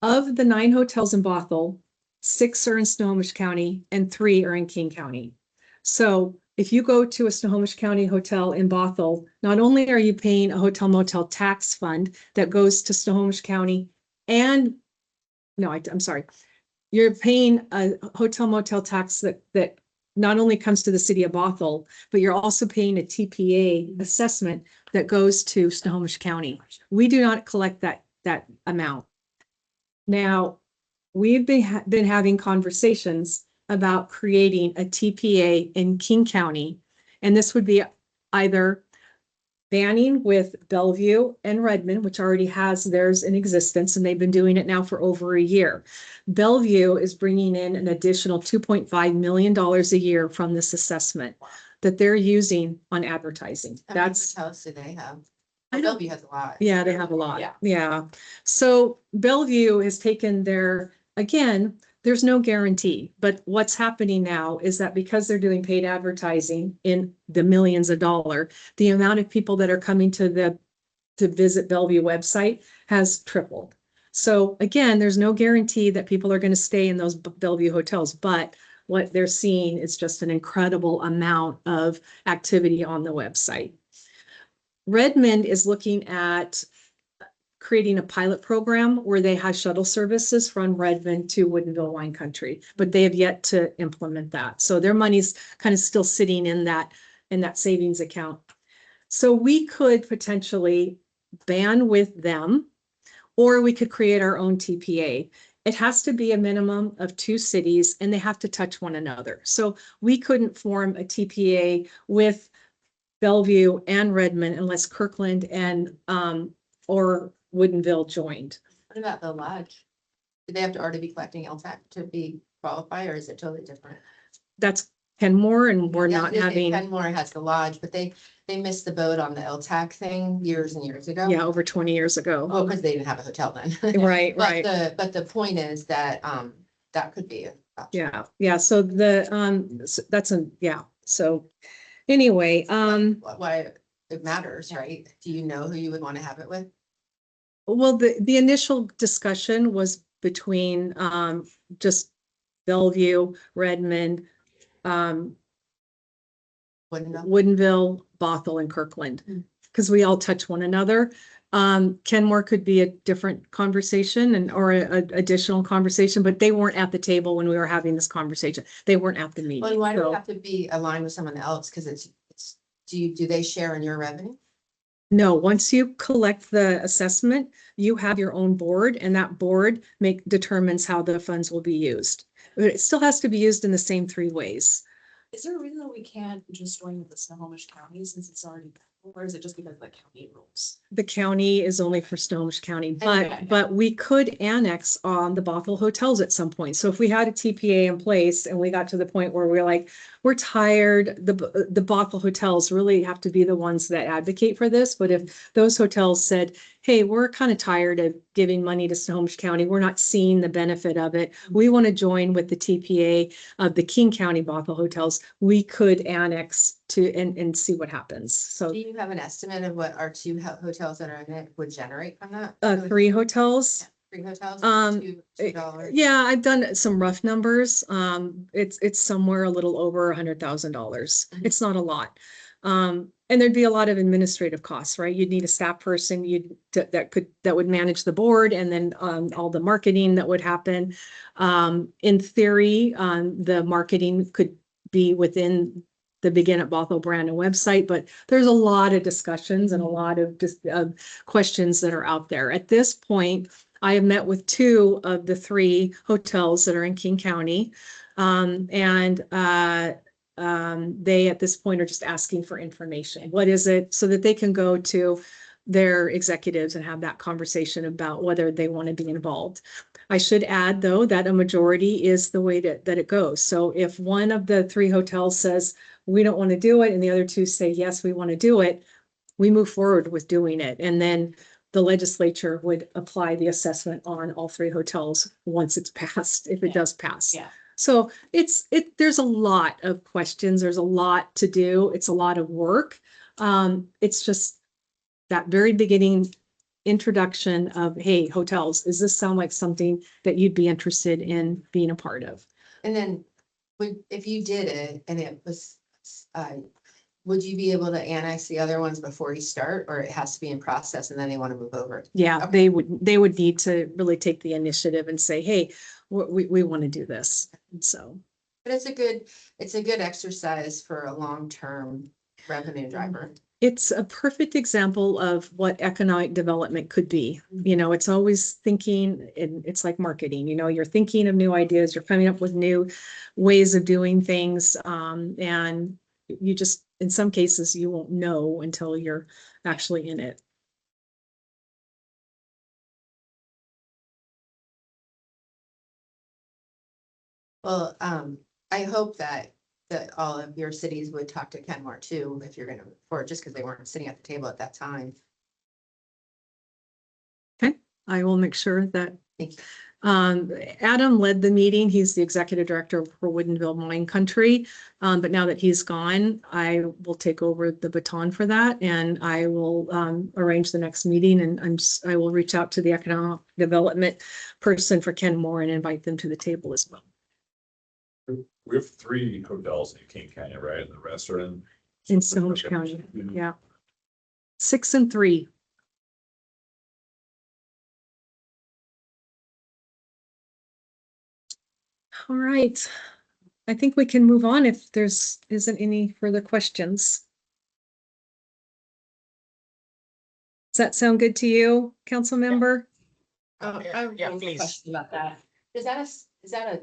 Of the 9 hotels in Bothell, 6 are in Snohomish County and 3 are in King County. So if you go to a Snohomish County hotel in Bothell, not only are you paying a hotel motel tax fund that goes to Snohomish County and, no, I'm sorry, you're paying a hotel motel tax that not only comes to the city of Bothell, but you're also paying a TPA assessment that goes to Snohomish County. We do not collect that amount. Now, we've been having conversations about creating a TPA in King County, and this would be either banning with Bellevue and Redmond, which already has theirs in existence, and they've been doing it now for over a year. Bellevue is bringing in an additional $2.5 million a year from this assessment that they're using on advertising. How many That's, hotels do they have? I don't- Bellevue has a lot. yeah, they have a lot. Yeah. Yeah. So Bellevue has taken their, again, there's no guarantee, but what's happening now is that because they're doing paid advertising in the millions of dollars, the amount of people that are coming to visit Bellevue website has tripled. So again, there's no guarantee that people are going to stay in those Bellevue hotels, but what they're seeing is just an incredible amount of activity on the website. Redmond is looking at creating a pilot program where they have shuttle services from Redmond to Woodinville Wine Country, but they have yet to implement that. So their money's kind of still sitting in that savings account. So we could potentially ban with them, or we could create our own TPA. It has to be a minimum of 2 cities and they have to touch one another. So we couldn't form a TPA with Bellevue and Redmond unless Kirkland and or Woodinville joined. What about the lodge? Do they have to already be collecting LTAC to be qualified, or is it totally different? That's Kenmore, and we're Yeah, not they- having, Kenmore has the lodge, but they missed the boat on the LTAC thing years and years ago. yeah, over 20 years ago. Well, because they didn't have a hotel then. Right, But right. but the point is that, that could be. Yeah, yeah. So that's yeah. So anyway, Why it matters, right? Do you know who you would want to have it with? well, the initial discussion was between just Bellevue, Redmond, Woodinville, Bothell, and Kirkland, because we all touch one another. Kenmore could be a different conversation or a additional conversation, but they weren't at the table when we were having this conversation. They weren't at the meeting. Well, why do So- we have to be aligned with someone else? Because it's, do they share in your revenue? No, once you collect the assessment, you have your own board, and that board determines how the funds will be used. But it still has to be used in the same 3 ways. Is there a reason that we can't just join with the Snohomish County since it's already, or is it just because of the county rules? The county is only for Snohomish County, Okay. but we could annex on the Bothell hotels at some point. So if we had a TPA in place and we got to the point where we're like, we're tired, the Bothell hotels really have to be the ones that advocate for this. But if those hotels said, hey, we're kind of tired of giving money to Snohomish County, we're not seeing the benefit of it, we want to join with the TPA of the King County Bothell hotels, we could annex to and see what happens. So Do you have an estimate of what our 2 hotels that are in it would generate from that? 3 hotels. 3 hotels? $2. Yeah, I've done some rough numbers. It's somewhere a little over $100,000. It's not a lot. And there'd be a lot of administrative costs, right? You'd need a staff person, that would manage the board, and then all the marketing that would happen. In theory, the marketing could be within the Begin at Bothell brand and website, but there's a lot of discussions and a lot of questions that are out there. At this point, I have met with 2 of the 3 hotels that are in King County. They at this point are just asking for information. What is it? So that they can go to their executives and have that conversation about whether they want to be involved. I should add, though, that a majority is the way that it goes. So if one of the 3 hotels says, we don't want to do it, and the other 2 say, yes, we want to do it, we move forward with doing it. And then the legislature would apply the assessment on all 3 hotels once it's passed, if it does pass. Yeah. So there's a lot of questions. There's a lot to do. It's a lot of work. It's just that very beginning introduction of, hey, hotels, does this sound like something that you'd be interested in being a part of? And then if you did it and it was, would you be able to annex the other ones before you start, or it has to be in process and then they want to move over? Yeah, Okay. they would need to really take the initiative and say, hey, we want to do this. So. But it's a good exercise for a long-term revenue driver. It's a perfect example of what economic development could be. You know, it's always thinking, and it's like marketing, you know, you're thinking of new ideas, you're coming up with new ways of doing things. And you just, in some cases, you won't know until you're actually in it. Well, I hope that all of your cities would talk to Kenmore too, if you're gonna, or just because they weren't sitting at the table at that time. Okay, I will make sure that Thank you. Adam led the meeting. He's the executive director for Woodinville Wine Country. But now that he's gone, I will take over the baton for that, and I will arrange the next meeting, and I will reach out to the economic development person for Kenmore and invite them to the table as well. We have 3 hotels in King County, right? And the rest are in. In Snohomish County, yeah. 6 and 3. All right. I think we can move on if there's isn't any further questions. Does that sound good to you, council member? Oh, Yeah, I have yeah, one please. question about that. Is that a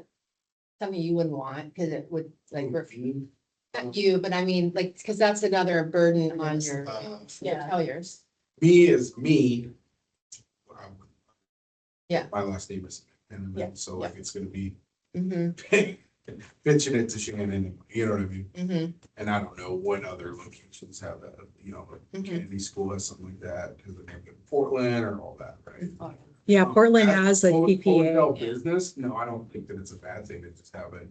something you wouldn't want? Because it would like, not you, but I mean, like, because that's another burden on your hoteliers. Me is me. um, Yeah. My last name is, and Yeah, so like, it's gonna be Mm-hmm, pitching it to Shannon, you know what I mean? mm-hmm, And I don't know what other locations have that, you know, Mhm. Kennedy School has something like that, because they're in Portland or all that, right? Yeah, Portland As has a hotel PPA. business, no, I don't think that it's a bad thing to just have a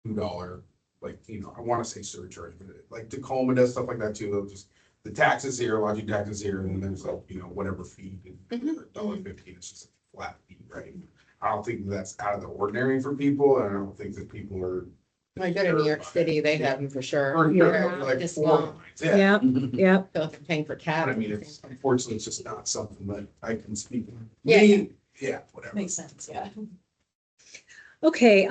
$2, like, you know, I wanna say surcharge, but like Tacoma does stuff like that too, they'll just, the taxes here, lodging taxes here, and then there's like, you know, whatever fee, Mhm, $1.50, it's just a flat fee, right? I don't think that's out of the ordinary for people, and I don't think that people are. I go to New York City, they have them for sure. Or Yeah. like Just 4 long. lines, yeah. Yeah. So if you're paying for cab. But I mean, it's unfortunately, it's just not something that I can speak. Yeah, Me, yeah, whatever. Makes sense, yeah. Okay,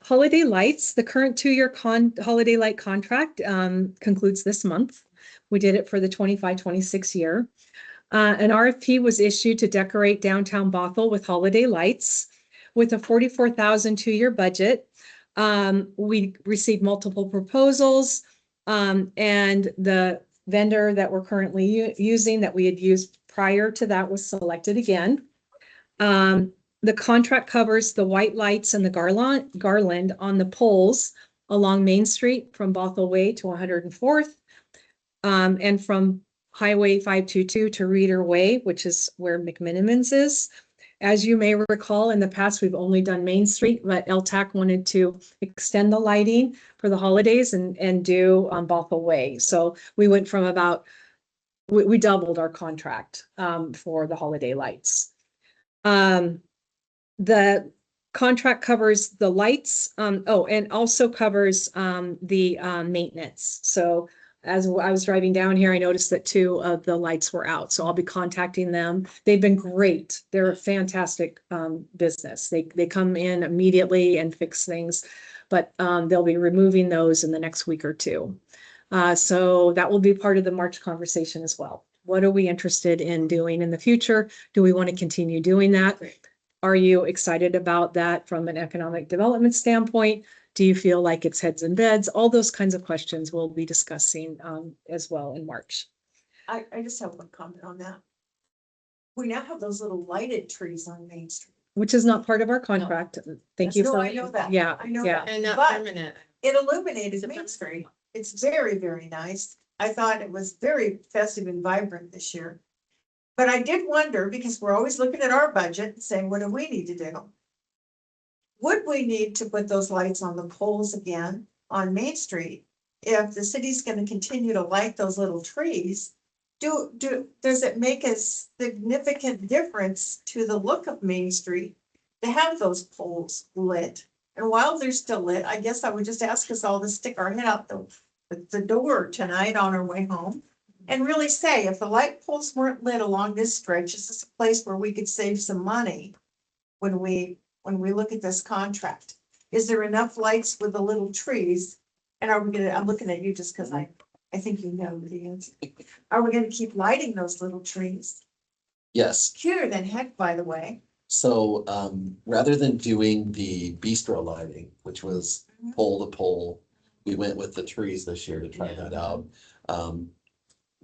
Holiday Lights, the current 2-year Holiday Light contract concludes this month. We did it for the 25-26 year. An RFP was issued to decorate downtown Bothell with holiday lights with a 44,000 2-year budget. We received multiple proposals, and the vendor that we're currently using that we had used prior to that was selected again. The contract covers the white lights and the garland on the poles along Main Street from Bothell Way to 104th, and from Highway 522 to Reeder Way, which is where McMinimans is. As you may recall, in the past, we've only done Main Street, but LTAC wanted to extend the lighting for the holidays and do Bothell Way. So we went from we doubled our contract for the holiday lights. The contract covers the lights, and also covers the maintenance. So as I was driving down here, I noticed that 2 of the lights were out. So I'll be contacting them. They've been great. They're a fantastic business. They come in immediately and fix things, but they'll be removing those in the next week or 2. So that will be part of the March conversation as well. What are we interested in doing in the future? Do we want to continue doing that? Are you excited about that from an economic development standpoint? Do you feel like it's heads and beds? All those kinds of questions we'll be discussing as well in March. I just have one comment on that. We now have those little lighted trees on Main Street. Which is not part of our contract. Thank you No, for. I know that. Yeah, I know yeah. that. And not But permanent. it illuminated Main Street. It's very, very nice. I thought it was very festive and vibrant this year. But I did wonder, because we're always looking at our budget and saying, what do we need to do? Would we need to put those lights on the poles again on Main Street? If the city's gonna continue to light those little trees, does it make a significant difference to the look of Main Street to have those poles lit? And while they're still lit, I guess I would just ask us all to stick our head out the door tonight on our way home. And really say, if the light poles weren't lit along this stretch, is this a place where we could save some money when we look at this contract? Is there enough lights with the little trees? And I'm looking at you just because I think you know the answer. Are we gonna keep lighting those little trees? Yes. Cuter than heck, by the way. So rather than doing the bistro lighting, which was pole to pole, we went with the trees this year to try that out.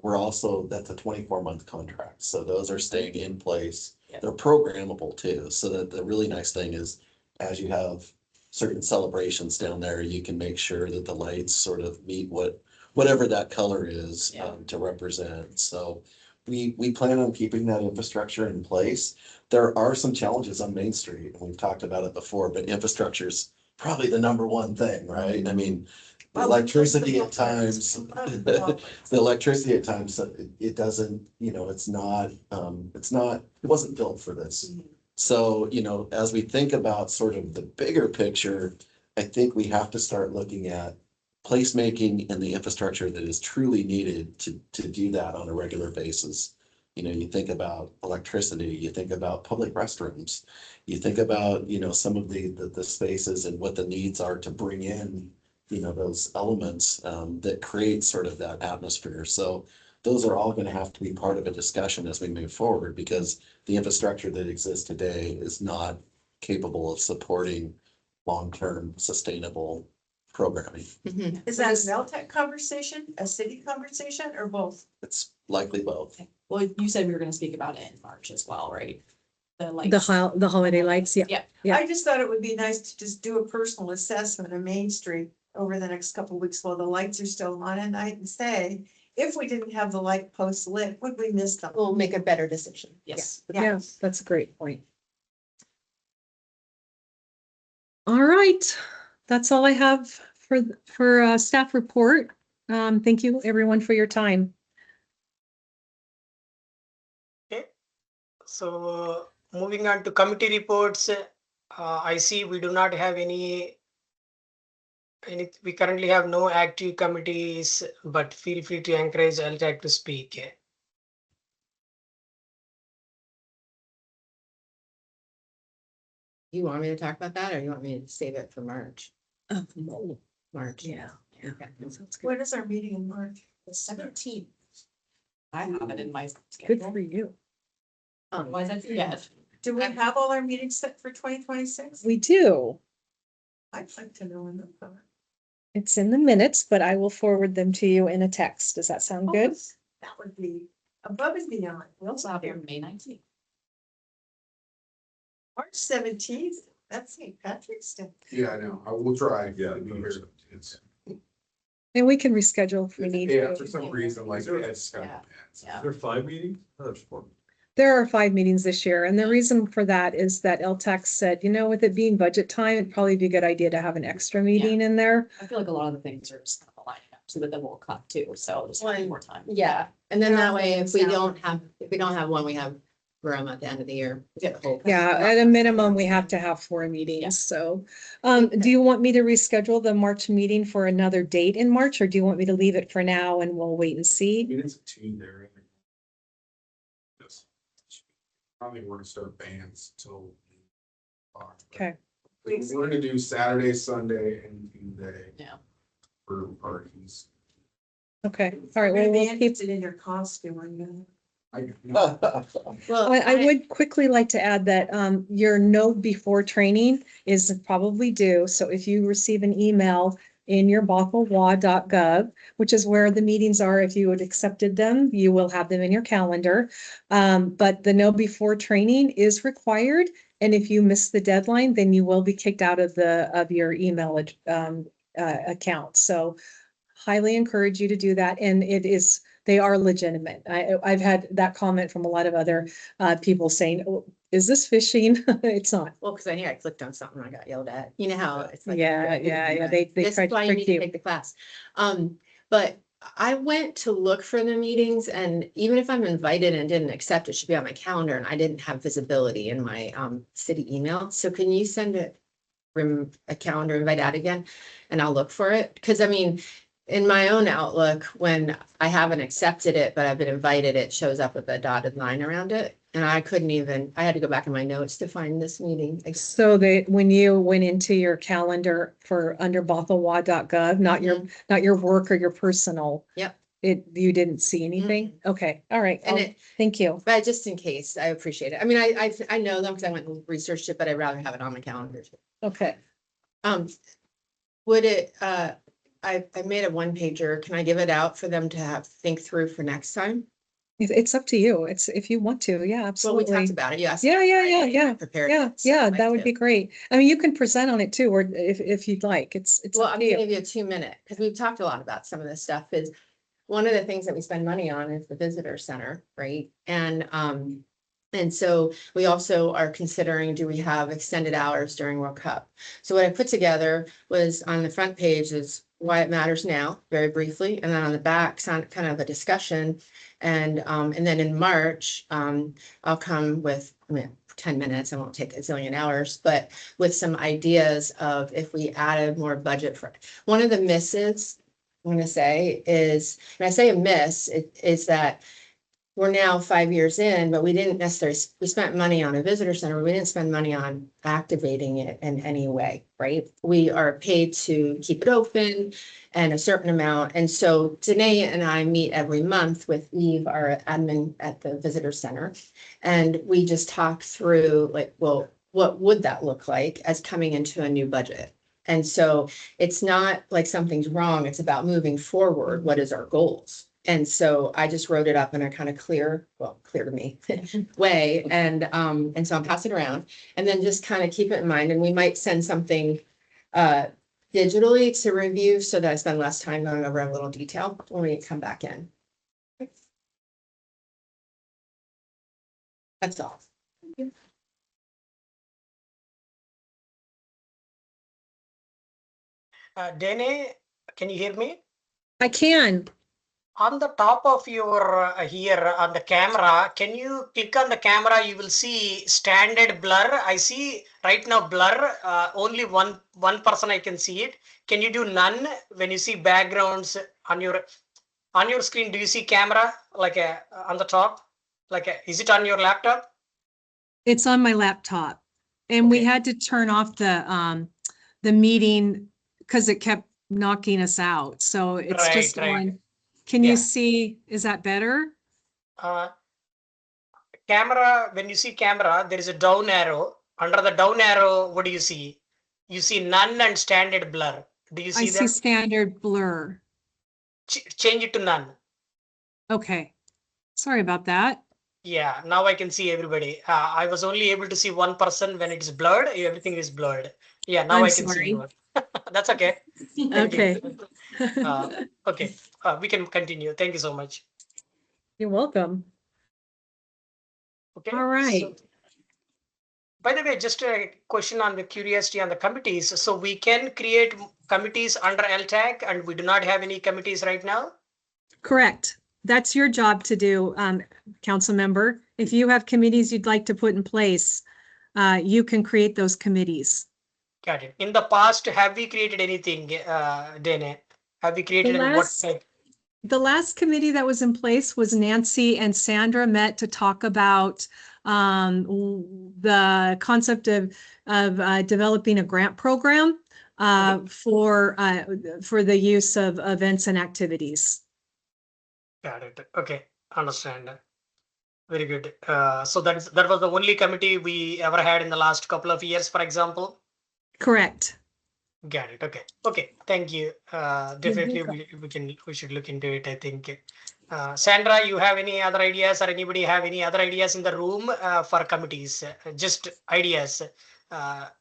We're also, that's a 24-month contract, so those are staying in place. Yeah. They're programmable too, so that the really nice thing is, as you have certain celebrations down there, you can make sure that the lights sort of meet whatever that color is Yeah. to represent. So we plan on keeping that infrastructure in place. There are some challenges on Main Street, and we've talked about it before, but infrastructure's probably the number one thing, right? I mean, the electricity at times, the electricity at times, it doesn't, it's not, it wasn't built for this. So, as we think about sort of the bigger picture, I think we have to start looking at placemaking and the infrastructure that is truly needed to do that on a regular basis. You think about electricity, you think about public restrooms, you think about, some of the spaces and what the needs are to bring in, those elements that create sort of that atmosphere. So those are all going to have to be part of a discussion as we move forward, because the infrastructure that exists today is not capable of supporting long-term sustainable programming. Is that an LTAC conversation, a city conversation, or both? It's likely both. Well, you said we were gonna speak about it in March as well, right? The lights. The holiday lights, yeah. Yeah. Yeah. I just thought it would be nice to just do a personal assessment of Main Street over the next couple of weeks while the lights are still on at night and say, if we didn't have the light posts lit, would we miss them? We'll make a better decision. Yes. Yeah, that's a great point. All right, that's all I have for staff report. Thank you everyone for your time. Okay, so moving on to committee reports, I see we do not have any, we currently have no active committees, but feel free to encourage LTAC to speak. You want me to talk about that, or you want me to save it for March? No. March. Yeah. Okay. Sounds good. When is our meeting in March? The 17th. I have it in my Good schedule. for you. Why is that? Yes. Do we have all our meetings set for 2026? We do. I'd like to know when they're coming. It's in the minutes, but I will forward them to you in a text. Does that sound good? That would be above and beyond. We also have here May 19th. March 17th, that's St. Patrick's Day. Yeah, I know. I will try. Yeah. It's, And we can reschedule if we need yeah, to. for some reason, like, it's kind of Yeah. depends. Yeah. There 5 meetings? Oh, there's 4. There are 5 meetings this year, and the reason for that is that LTAC said, with it being budget time, it'd probably be a good idea to have an extra meeting in there. I feel like a lot of the things are just kind of lining up so that then we'll cut too. So just having more time. Yeah, and then Yeah. that way, if we don't have one, we have room at the end of the year. Yeah. Yeah, at a minimum, we have to have 4 meetings, Yeah. so. Do you want me to reschedule the March meeting for another date in March, or do you want me to leave it for now and we'll wait and see? It's a tune there. Yes. Probably we're gonna start bands till. Okay. We're gonna do Saturday, Sunday, and Tuesday. Yeah. For parties. Okay, all right, I'm well, gonna be we'll keep. interested in your costume. I'm gonna. Well, I would quickly like to add that your note before training is probably due. So if you receive an email in your bothellwa.gov, which is where the meetings are, if you had accepted them, you will have them in your calendar. But the note before training is required. And if you miss the deadline, then you will be kicked out of your email account. So highly encourage you to do that. And they are legitimate. I've had that comment from a lot of other people saying, oh, is this phishing? It's not. well, because I knew I clicked on something, I got yelled at. You know how it's like. Yeah. They This tried is to why you trick need to you. take the class. But I went to look for the meetings, and even if I'm invited and didn't accept, it should be on my calendar, and I didn't have visibility in my city email. So can you send a calendar invite out again, and I'll look for it? Because I mean, in my own Outlook, when I haven't accepted it, but I've been invited, it shows up with a dotted line around it. And I had to go back in my notes to find this meeting. So when you went into your calendar for under bothellwa.gov, not your work or your personal. Yep. You didn't see anything? Okay, all right. And Thank you. but just in case, I appreciate it. I mean, I know them because I went and researched it, but I'd rather have it on my calendar. Okay. Would it, I made a one pager. Can I give it out for them to have, think through for next time? It's up to you. It's if you want to. Yeah, Well, we absolutely. talked about it, yes. Yeah. Prepared. Yeah, that would be great. I mean, you can present on it too, or if you'd like. It's Well, up I'm to gonna you. give you a 2 minute, because we've talked a lot about some of this stuff, is one of the things that we spend money on is the visitor center, right? And so we also are considering, do we have extended hours during World Cup? So what I put together was on the front page is why it matters now, very briefly, and then on the back, kind of a discussion. And then in March, I'll come with, 10 minutes, I won't take a zillion hours, but with some ideas of if we added more budget for it. One of the misses, I'm gonna say is, and I say a miss, is that we're now 5 years in, but we didn't necessarily, we spent money on a visitor center, but we didn't spend money on activating it in any way, right? We are paid to keep it open and a certain amount. And so Danae and I meet every month with Eve, our admin at the visitor center. And we just talk through like, well, what would that look like as coming into a new budget? And so it's not like something's wrong. It's about moving forward. What is our goals? And so I just wrote it up in a kind of clear to me way. And so I'll pass it around and then just kind of keep it in mind. And we might send something digitally to review so that I spend less time going over a little detail when we come back in. That's all. Dene, can you hear me? I can. On the top of your here on the camera, can you click on the camera? You will see standard blur. I see right now blur. Only one person I can see it. Can you do none when you see backgrounds on your screen? Do you see camera like on the top? Is it on your laptop? It's on my laptop. And we Okay. had to turn off the meeting because it kept knocking us out. So it's just Right. on. Can Yeah. you see, is that better? Camera, when you see camera, there is a down arrow. Under the down arrow, what do you see? You see none and standard blur. Do you I see see them? standard blur. Change it to none. Okay. Sorry about that. Yeah, now I can see everybody. I was only able to see one person when it's blurred. Everything is blurred. Yeah, now I'm I can see sorry. you. That's okay. Thank Okay. you. Okay, we can continue. Thank you so much. You're welcome. Okay. All right. So, by the way, just a question on the curiosity on the committees. So we can create committees under LTAC and we do not have any committees right now? Correct. That's your job to do, council member. If you have committees you'd like to put in place, you can create those committees. Got it. In the past, have we created anything, Dene? Have we created and what? The last committee that was in place was Nancy and Sandra met to talk about the concept of developing a grant program for the use of events and activities. Got it. Okay, understand. Very good. So that was the only committee we ever had in the last couple of years, for example. Correct. Got it. Okay. Okay. Thank you. Definitely we should look into it, I think. Sandra, you have any other ideas or anybody have any other ideas in the room for committees? Just ideas. Well,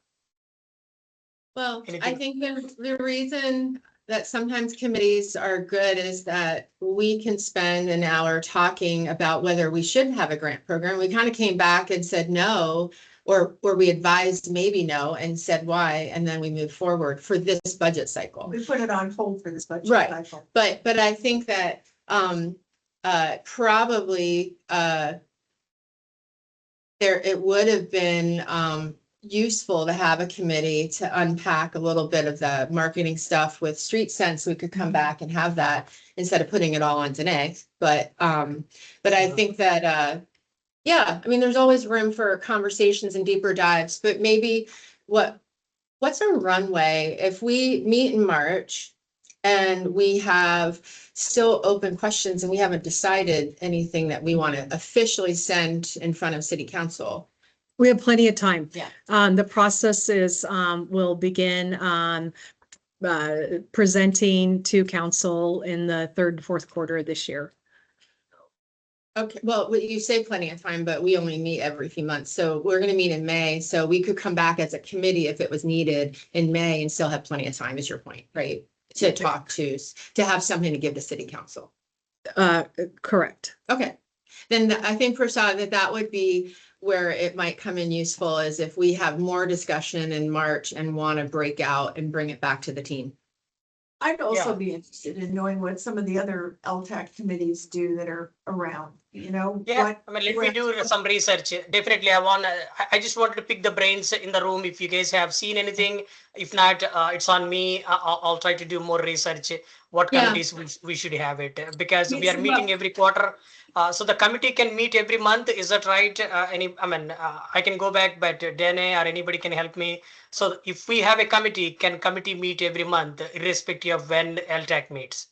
I Anything? think the reason that sometimes committees are good is that we can spend an hour talking about whether we should have a grant program. We kind of came back and said no, or we advised maybe no and said why, and then we moved forward for this budget cycle. We put it on hold for this budget Right. cycle. But I think that probably it would have been useful to have a committee to unpack a little bit of the marketing stuff with Streetsense. We could come back and have that instead of putting it all on Danae. But I think that yeah, I mean, there's always room for conversations and deeper dives, but maybe what's our runway if we meet in March and we have still open questions and we haven't decided anything that we want to officially send in front of city council? We have plenty of time. Yeah. The process is will begin presenting to council in the third, fourth quarter of this year. Okay, well, you say plenty of time, but we only meet every few months. So we're gonna meet in May. So we could come back as a committee if it was needed in May and still have plenty of time, is your point, right? To talk to have something to give to city council. Correct. Okay, then I think Prasad, that would be where it might come in useful is if we have more discussion in March and want to break out and bring it back to the team. I'd also Yeah. be interested in knowing what some of the other LTAC committees do that are around, you know? Yeah, what- I mean, let me where- do some research. Definitely, I just wanted to pick the brains in the room. If you guys have seen anything, if not, it's on me. I'll try to do more research. What Yeah. committees we should have it because we Yes, are meeting every quarter. So the committee can meet every month. Is that right? I can go back, but Dene or anybody can help me. So if we have a committee, can committee meet every month, irrespective of when LTAC meets?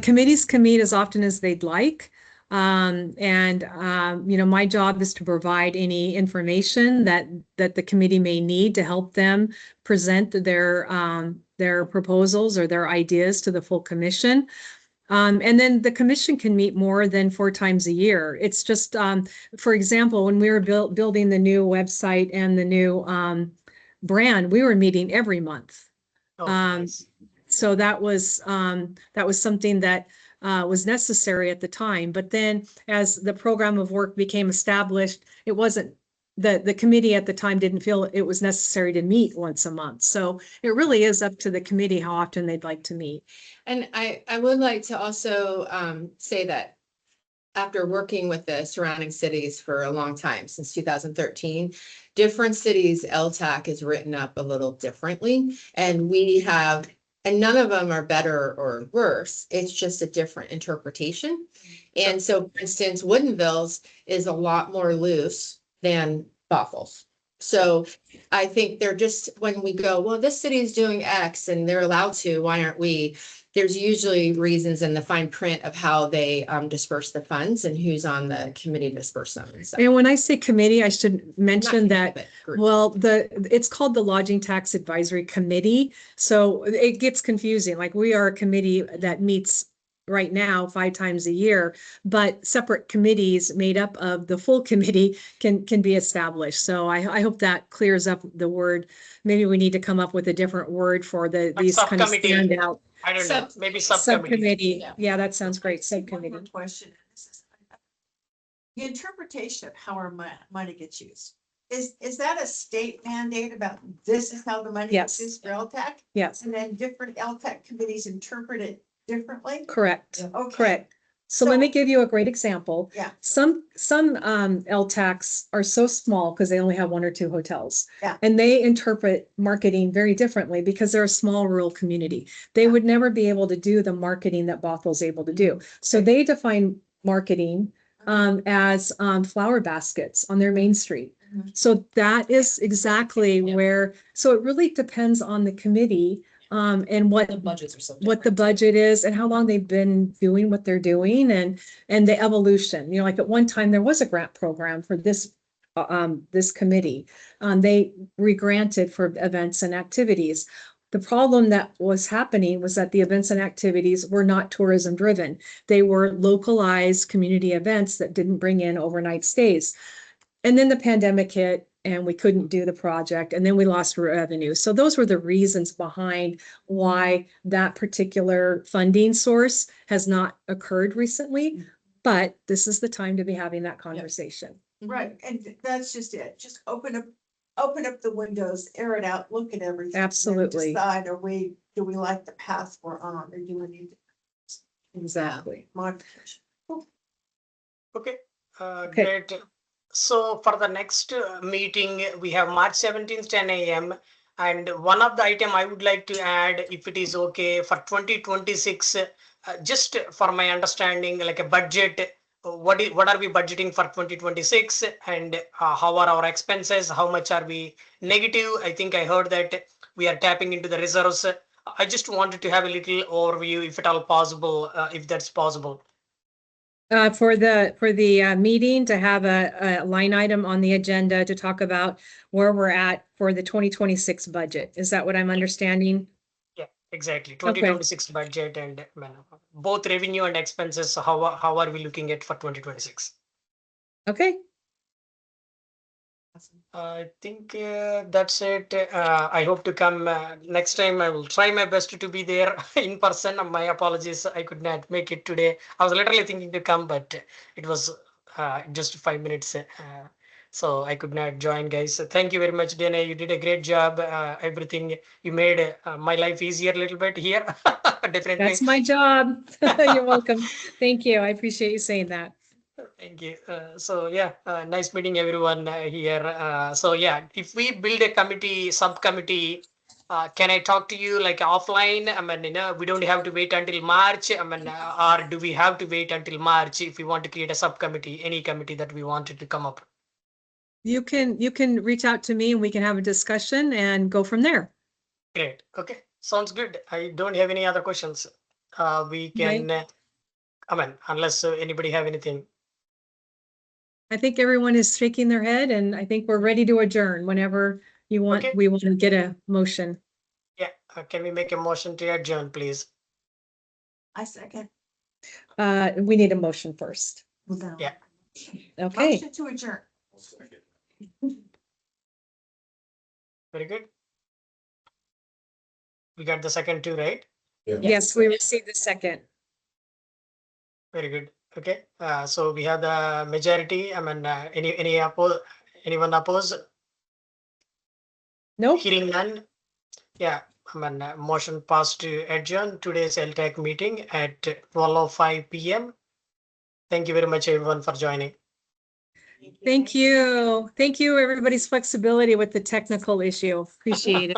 Committees can meet as often as they'd like. My job is to provide any information that the committee may need to help them present their proposals or their ideas to the full commission. And then the commission can meet more than 4 times a year. It's just, for example, when we were building the new website and the new brand, we were meeting every month. Oh, nice. So that was something that was necessary at the time. But then as the program of work became established, it wasn't, the committee at the time didn't feel it was necessary to meet once a month. So it really is up to the committee how often they'd like to meet. And I would like to also say that after working with the surrounding cities for a long time, since 2013, different cities, LTAC is written up a little differently. And none of them are better or worse. It's just a different interpretation. And so, for instance, Woodinville's is a lot more loose than Bothell's. So I think they're just, when we go, well, this city is doing X and they're allowed to, why aren't we? There's usually reasons in the fine print of how they disperse the funds and who's on the committee to disperse them. And stuff. And when I say committee, I should mention Not that, committee, but group. well, it's called the Lodging Tax Advisory Committee. So it gets confusing. Like, we are a committee that meets right now 5 times a year, but separate committees made up of the full committee can be established. So I hope that clears up the word. Maybe we need to come up with a different word for these kind of subcommittee. standout. I don't know, maybe subcommittee. Subcommittee. Yeah. Yeah, that sounds great. One more Subcommittee. question. The interpretation of how our money gets used. Is that a state mandate about this is how the money Yes. gets used for LTAC? Yes, And then different LTAC committees interpret it differently? correct. Okay. Correct. So let me So- give you a great example. Yeah. Some LTACs are so small because they only have 1 or 2 hotels. Yeah. And they interpret marketing very differently because they're a small rural community. They would never be able to do the marketing that Bothell's able to do. So they define marketing as flower baskets on their main street. Mhm. So that is exactly Yeah. where, so it really depends on the committee and what The budgets are so what the different. budget is and how long they've been doing what they're doing and the evolution. You know, like at one time there was a grant program for this committee. They re-granted for events and activities. The problem that was happening was that the events and activities were not tourism driven. They were localized community events that didn't bring in overnight stays. And then the pandemic hit and we couldn't do the project and then we lost revenue. So those were the reasons behind why that particular funding source has not occurred recently. But this is the time to be having that conversation. Right, and that's just it. Just open up the windows, air it out, look at everything. and then Absolutely. Decide, do we like the path we're on or do we need Exactly. modification? Okay, Okay. great. So for the next meeting, we have March 17th, 10 a.m. And one of the item I would like to add, if it is okay, for 2026, just for my understanding, like a budget, what are we budgeting for 2026 and how are our expenses? How much are we negative? I think I heard that we are tapping into the reserves. I just wanted to have a little overview, if at all possible, if that's possible. For the meeting to have a line item on the agenda to talk about where we're at for the 2026 budget. Is that what I'm understanding? Yeah, Exactly, 2026 budget and both revenue and expenses, how are we looking at for 2026? Okay, I think that's it. I hope to come next time. I will try my best to be there in person. My apologies, I could not make it today. I was literally thinking to come, but it was just 5 minutes. So I could not join, guys. Thank you very much, Dana. You did a great job. Everything you made my life easier a little bit here. Definitely. that's my job. You're welcome. Thank you. I appreciate you saying that. Thank you. So yeah, nice meeting everyone here. So yeah, if we build a committee, subcommittee, can I talk to you like offline? I mean, we don't have to wait until March. I mean, or do we have to wait until March if we want to create a subcommittee, any committee that we wanted to come up? You can reach out to me and we can have a discussion and go from there. Great. Okay. Sounds good. I don't have any other questions. We can, I mean, unless anybody have anything. I think everyone is shaking their head and I think we're ready to adjourn whenever you want, Okay. we want to get a motion. Yeah. Can we make a motion to adjourn, please? I second. We need a motion first. Yeah. Okay, Motion to adjourn. Very good. We got the second two, right? yes, we received the second. Very good. Okay. So we have the majority. I mean, anyone oppose? Nope, Hearing none. Yeah. I mean, motion passed to adjourn today's LTAC meeting at 12:05 p.m. Thank you very much, everyone, for joining. thank you. Thank you, everybody's flexibility with the technical issue. Appreciate it.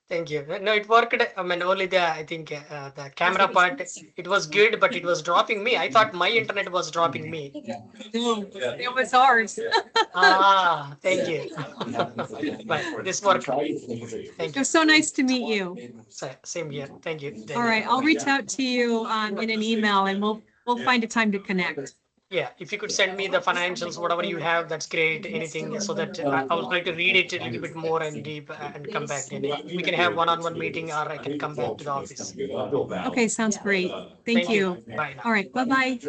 Thank you. No, it worked. I mean, only I think the camera part, it was good, but it was dropping me. I thought my internet was dropping me. No, it was ours. Thank you. But this worked. Thank It you. was so nice to meet you. Same here. Thank you. All right, I'll reach out to you in an email and we'll find a time to connect. Yeah, if you could send me the financials, whatever you have, that's great. Anything so that I will try to read it a little bit more and deep and come back. And we can have one-on-one meeting, or I can come back to the office. Okay, sounds great. Thank you. Bye now. All right, bye-bye.